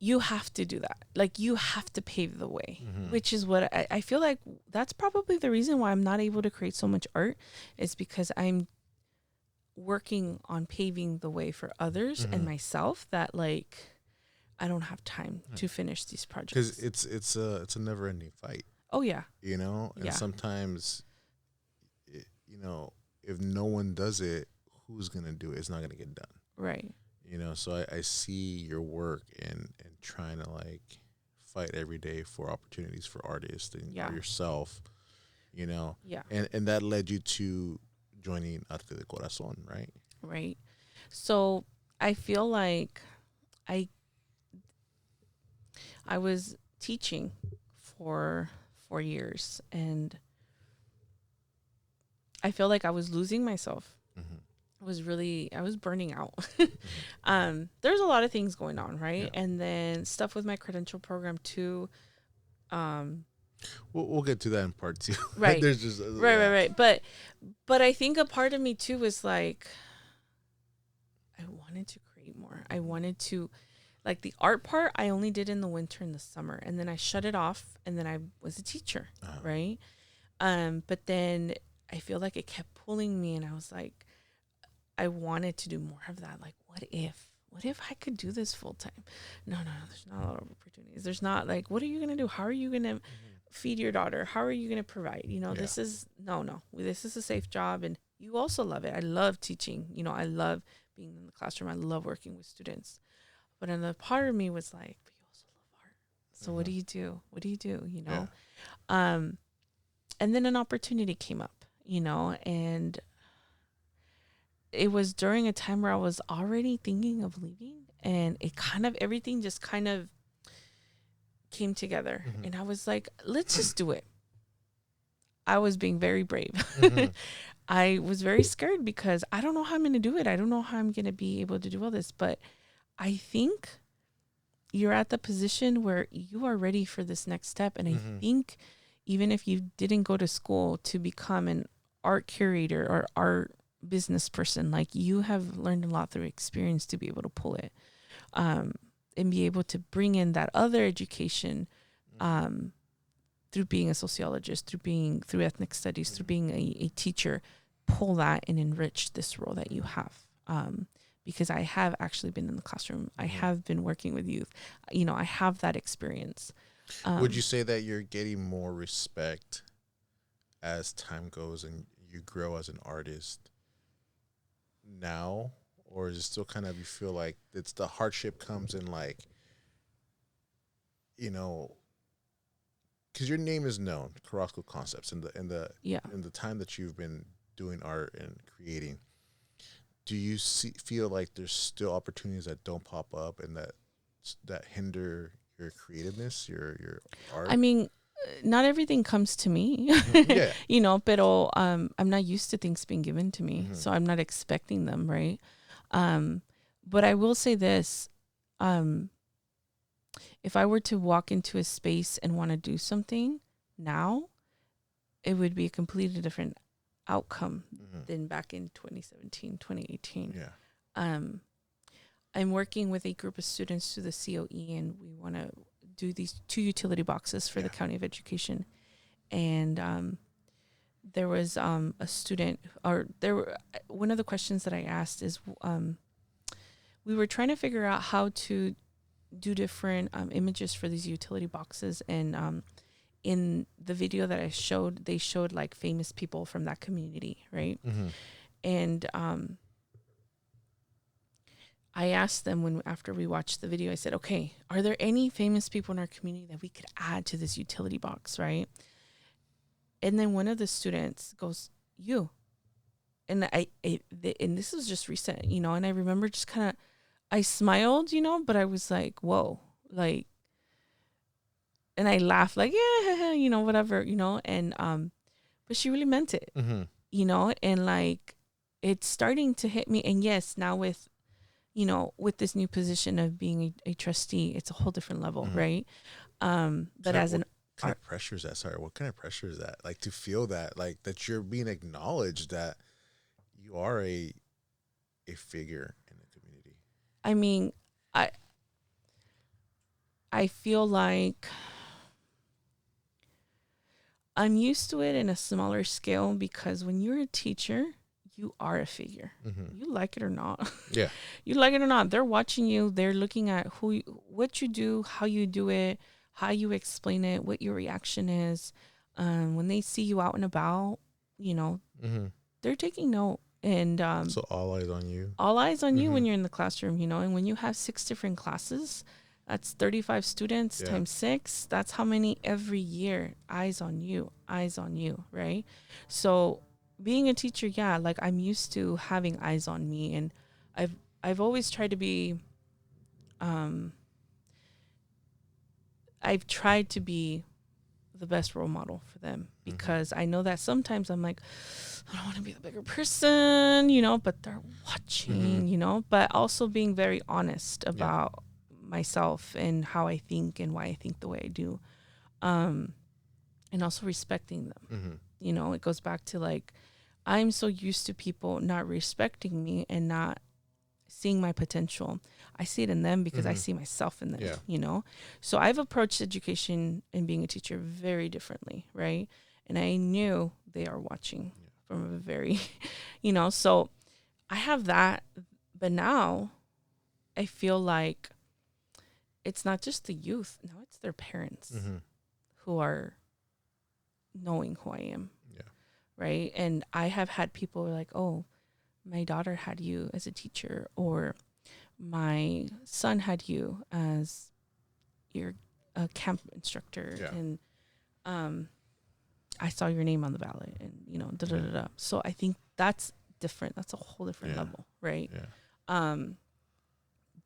you have to do that. Like you have to pave the way, which is what I feel like that's probably the reason why I'm not able to create so much art, is because I'm working on paving the way for others and myself, that like I don't have time to finish these projects, because it's a never ending fight. Oh yeah, you know, and sometimes you know, if no one does it, who's gonna do it? It's not gonna get done, right? You know, so I see your work and trying to like fight every day for opportunities for artists and for yourself, you know, and that led you to joining Arte del Corazon, right? Right. So I feel like I was teaching for 4 years, and I feel like I was losing myself. I was burning out. There's a lot of things going on, right? And then stuff with my credential program too. We'll get to that in part 2. Right. There's just Right. But I think a part of me too was like, I wanted to create more. I wanted to, like, the art part I only did in the winter and the summer, and then I shut it off, and then I was a teacher, right? But then I feel like it kept pulling me, and I was like, I wanted to do more of that. Like, what if I could do this full time? No, there's not a lot of opportunities. There's not, like, what are you gonna do? How are you gonna feed your daughter? How are you gonna provide? This is this is a safe job, and you also love it. I love teaching. I love being in the classroom. I love working with students. But another part of me was like, but you also love art. So what do you do? What do you do? And then an opportunity came up, and it was during a time where I was already thinking of leaving, and everything just kind of came together. And I was like, let's just do it. I was being very brave. I was very scared because I don't know how I'm going to do it. I don't know how I'm going to be able to do all this, but I think you're at the position where you are ready for this next step. And I think even if you didn't go to school to become an art curator or art business person, like, you have learned a lot through experience to be able to pull it, and be able to bring in that other education, through being a sociologist, through ethnic studies, through being a teacher, pull that and enrich this role that you have. Because I have actually been in the classroom. I have been working with youth. I have that experience. Would you say that you're getting more respect as time goes and you grow as an artist now? Or is it still kind of, you feel like it's the hardship comes in, like, because your name is known, Carrasco Concepts, in the time that you've been doing art and creating. Do you feel like there's still opportunities that don't pop up and that hinder your creativeness, your art? I mean, not everything comes to me, but I'm not used to things being given to me, so I'm not expecting them, right? But I will say this, if I were to walk into a space and want to do something now, it would be a completely different outcome than back in 2017, 2018. I'm working with a group of students through the COE, and we want to do these 2 utility boxes for the County of Education. And there was a student, one of the questions that I asked is, we were trying to figure out how to do different images for these utility boxes, and in the video that I showed, they showed like famous people from that community, right? And I asked them after we watched the video, I said, okay, are there any famous people in our community that we could add to this utility box, right? And then one of the students goes, you. And and this was just recent, and I remember just kind of, I smiled, but I was like, whoa, like, and I laughed like, yeah, whatever, and, but she really meant it, and like, it's starting to hit me. And yes, now with this new position of being a trustee, it's a whole different level, right? But as an what kind of pressure is that? Sorry, what kind of pressure is that? Like, to feel that, like, that you're being acknowledged, that you are a figure in the community. I mean, I feel like I'm used to it in a smaller scale, because when you're a teacher, you are a figure. You like it or not. Yeah. You like it or not. They're watching you. They're looking at what you do, how you do it, how you explain it, what your reaction is. When they see you out and about, they're taking note. And so all eyes on you. All eyes on you when you're in the classroom, and when you have 6 different classes, that's 35 students times 6. That's how many every year. Eyes on you, right? So being a teacher, like, I'm used to having eyes on me, and I've always tried to be, I've tried to be the best role model for them, because I know that sometimes I'm like, I don't want to be the bigger person, but they're watching, but also being very honest about myself and how I think and why I think the way I do. and also respecting them. Mm-hmm. You know, it goes back to like, I'm so used to people not respecting me and not seeing my potential. I see it in them because I see myself in them, you know? So I've approached education and being a teacher very differently, right? And I knew they are watching from a very, you know, so I have that. But now I feel like it's not just the youth. Now it's their parents who are knowing who I am. Yeah. Right. And I have had people like, oh, my daughter had you as a teacher, or my son had you as your camp instructor. Yeah. And I saw your name on the ballot, and, you know, da da da da. So I think that's different. That's a whole different level. Right. Yeah.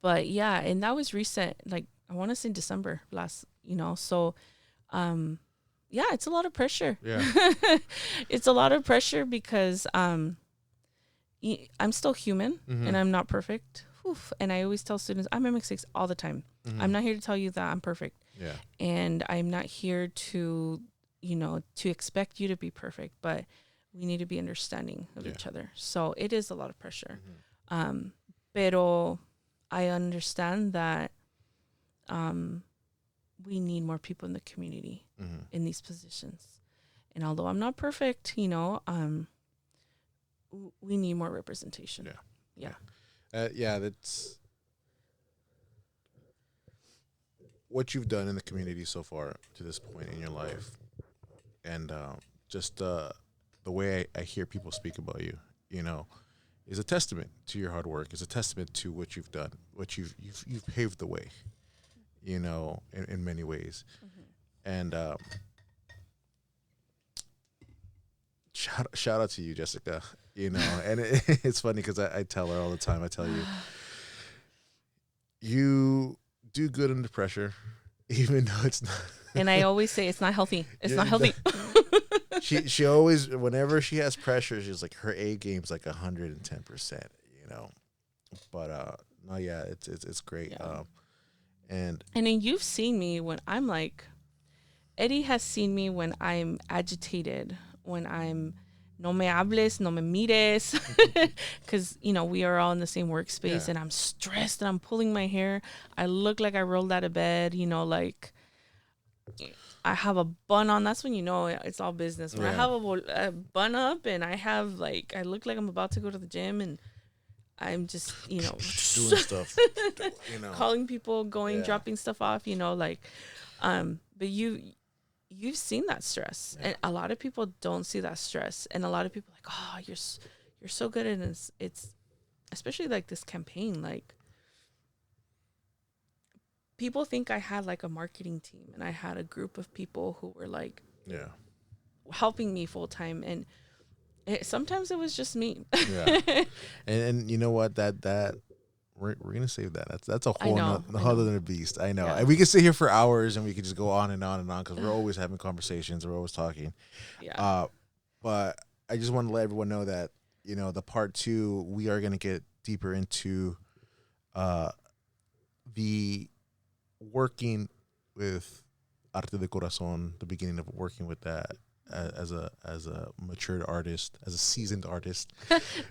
But yeah, and that was recent, like I want to say December last, you know, so yeah, it's a lot of pressure. Yeah. It's a lot of pressure because I'm still human and I'm not perfect. Oof. And I always tell students I make mistakes all the time. I'm not here to tell you that I'm perfect. Yeah. And I'm not here to, you know, to expect you to be perfect, but we need to be understanding of each other. So it is a lot of pressure. Pero I understand that we need more people in the community in these positions. And although I'm not perfect, you know, we need more representation. Yeah. That's what you've done in the community so far to this point in your life. And just the way I hear people speak about you, you know, is a testament to your hard work. It's a testament to what you've done, what you've paved the way, you know, in many ways. And shout out to you, Jessica, you know. And it's funny because I tell her all the time, I tell you, you do good under pressure, even though it's not. And I always say it's not healthy. It's not healthy. She always, whenever she has pressure, she's like, her A game's like 110%, you know. But no, yeah, it's great. Yeah. And then you've seen me when I'm like, Eddie has seen me when I'm agitated, when I'm no me hables, no me mires, because, you know, we are all in the same workspace and I'm stressed and I'm pulling my hair. I look like I rolled out of bed, you know, like I have a bun on. That's when you know it's all business. When I have a bun up and I have like, I look like I'm about to go to the gym and I'm just, you know, doing stuff, you know, calling people, dropping stuff off, you know, like, but you've seen that stress, and a lot of people don't see that stress, and a lot of people are like, oh, you're so good, and it's especially like this campaign, like people think I had like a marketing team and I had a group of people who were like helping me full time, and sometimes it was just me. and you know what, that we're gonna save that. That's a whole other beast. I know. And we can sit here for hours and we could just go on and on and on because we're always having conversations, we're always talking. But I just want to let everyone know that, you know, the part 2, we are gonna get deeper into the working with Arte de Corazon, the beginning of working with that as a matured artist, as a seasoned artist.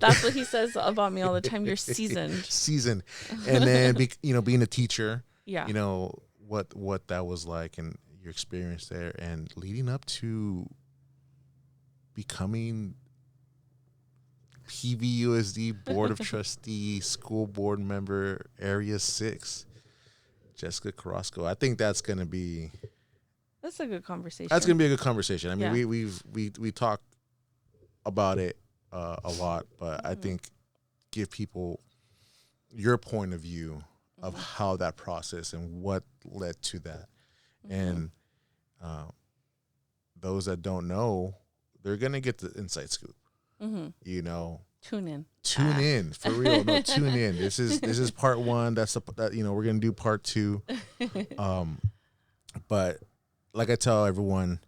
That's what he says about me all the time. You're seasoned. And then being a teacher, you know what that was like and your experience there, and leading up to becoming PVUSD Board of Trustee, school board member, Area 6, Jessica Carrasco. I think that's going to be... That's a good conversation. That's going to be a good conversation. I mean, we talk about it a lot, but I think give people your point of view of how that process and what led to that. And those that don't know, they're going to get the inside scoop. You know, tune in for real. No, tune in. This is part 1. That's you know, we're going to do part 2. But like I tell everyone,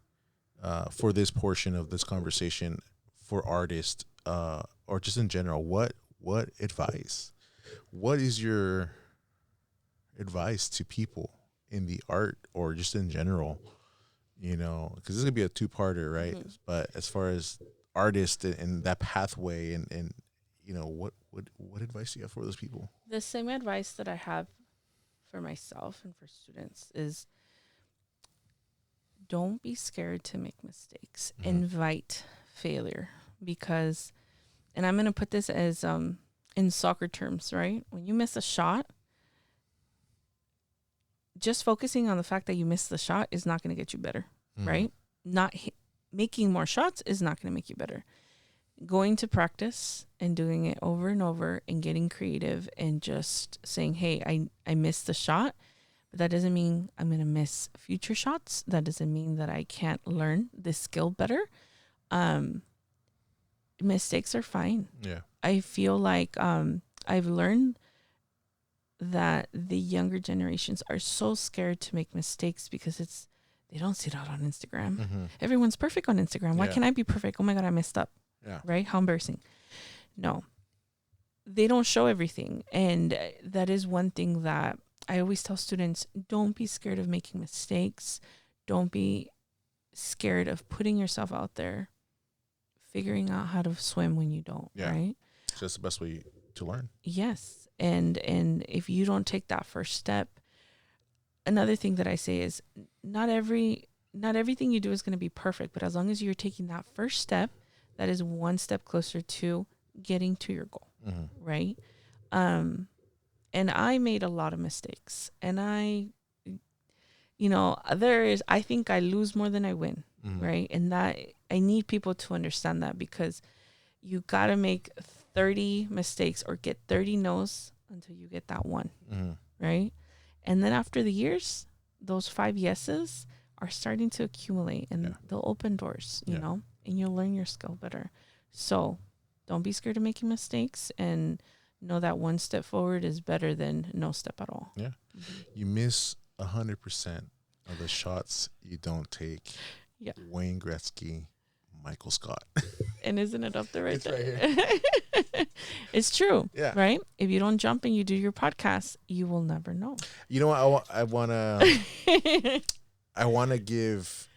for this portion of this conversation, for artists, or just in general, what advice? What is your advice to people in the art or just in general you know, because this is gonna be a two-parter, right? Mm-hmm. But as far as artists and that pathway, and you know, what advice do you have for those people? The same advice that I have for myself and for students is don't be scared to make mistakes. Mm-hmm. Invite failure because, and I'm going to put this as in soccer terms, right? When you miss a shot, just focusing on the fact that you missed the shot is not going to get you better, Mm-hmm. right? Not making more shots is not going to make you better. Going to practice and doing it over and over and getting creative and just saying, hey, I missed the shot. But that doesn't mean I'm going to miss future shots. That doesn't mean that I can't learn this skill better. Mistakes are fine. Yeah. I feel like I've learned that the younger generations are so scared to make mistakes because they don't see it out on Instagram. Mm-hmm. Everyone's perfect on Instagram. Why Yeah. can't I be perfect? Oh my God, I messed up. Yeah. Right? How embarrassing. No, they don't show everything. And that is one thing that I always tell students, don't be scared of making mistakes. Don't be scared of putting yourself out there, figuring out how to swim when you don't, Yeah. right? So that's the best way to learn. Yes. And if you don't take that first step, another thing that I say is not everything you do is going to be perfect, but as long as you're taking that first step, that is one step closer to getting to your goal, Mm-hmm. right? And I made a lot of mistakes, and I think I lose more than I win, Mm-hmm. right? And that I need people to understand that because you got to make 30 mistakes or get 30 no's until you get that one, Mm-hmm. right? And then after the years, those 5 yeses are starting to accumulate and they'll open doors, you know, and you'll learn your skill better. So don't be scared of making mistakes and know that one step forward is better than no step at all. Yeah. You miss 100% of the shots you don't take. Yeah. Wayne Gretzky, Michael Scott. And isn't it up there right It's there? right here. It's true. Yeah. Right? If you don't jump and you do your podcast, you will never know. You know what? I wanna give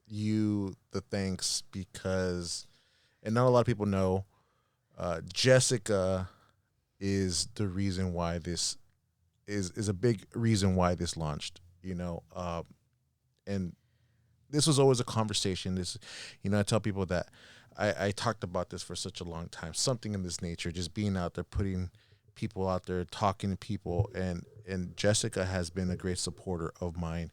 you the thanks because, and not a lot of people know, Jessica is the reason why this is a big reason why this launched. You know, and this was always a conversation. This, you know, I tell people that I talked about this for such a long time. Something in this nature, just being out there, putting people out there, talking to people, and Jessica has been a great supporter of mine.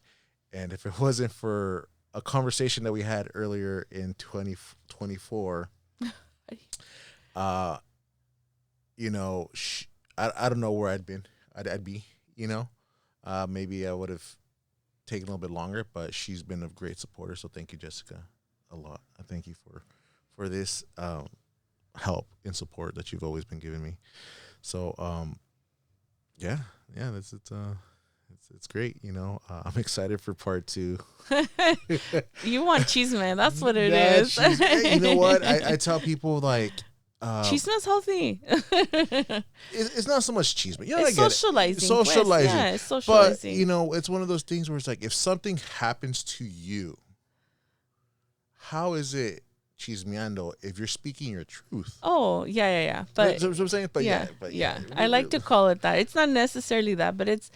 And if it wasn't for a conversation that we had earlier in 2024, you know, I don't know where I'd been. I'd be, you know, maybe I would have taken a little bit longer, but she's been a great supporter. So thank you, Jessica, a lot. I thank you for this help and support that you've always been giving me. So yeah, it's great. You know, I'm excited for part 2. You want cheese, man? That's what it is. You know what? I tell people like. Cheese is healthy. It's not so much cheese, but you know, it's socializing. Socializing. Yeah, it's socializing. But you know, it's one of those things where it's like, if something happens to you, how is it chismeando if you're speaking your truth? Oh, yeah. But that's what I'm saying. But yeah. I like to call it that. It's not necessarily that, but it's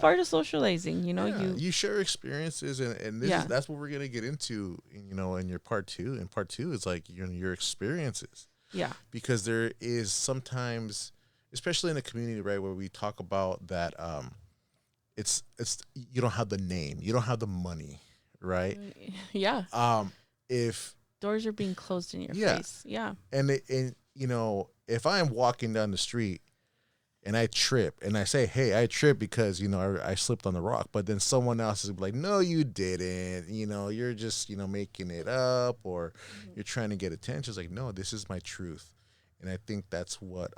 part of socializing. You know, you share experiences, and that's what we're gonna get into. You know, in your part 2. And part 2 is like your experiences. Yeah. Because there is sometimes, especially in the community, right, where we talk about that, it's you don't have the name, you don't have the money, right? Yeah. If doors are being closed in your face, yeah. And you know, if I am walking down the street and I trip and I say, hey, I tripped because, you know, I slipped on the rock, but then someone else is like, no, you didn't, you know, you're just, you know, making it up, or you're trying to get attention. It's like, no, this is my truth. And I think that's what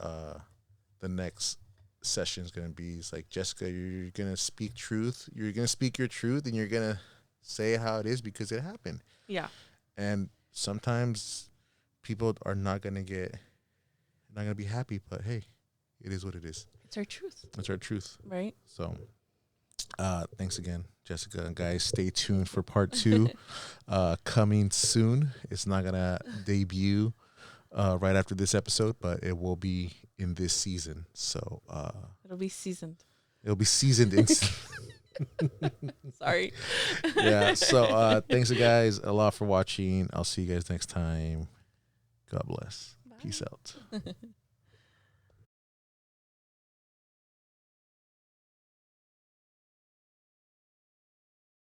the next session is going to be. It's like, Jessica, you're going to speak truth. You're going to speak your truth, and you're going to say how it is because it happened. Yeah. And sometimes people are not going to be happy, but hey, it is what it is. It's our truth. It's our truth. Right. So Thanks again, Jessica. And guys, stay tuned for part 2 coming soon. It's not going to debut right after this episode, but it will be in this season. So it'll be seasoned. It'll be seasoned. In Sorry. Yeah. So thanks, guys, a lot for watching. I'll see you guys next time. God bless. Bye. Peace out.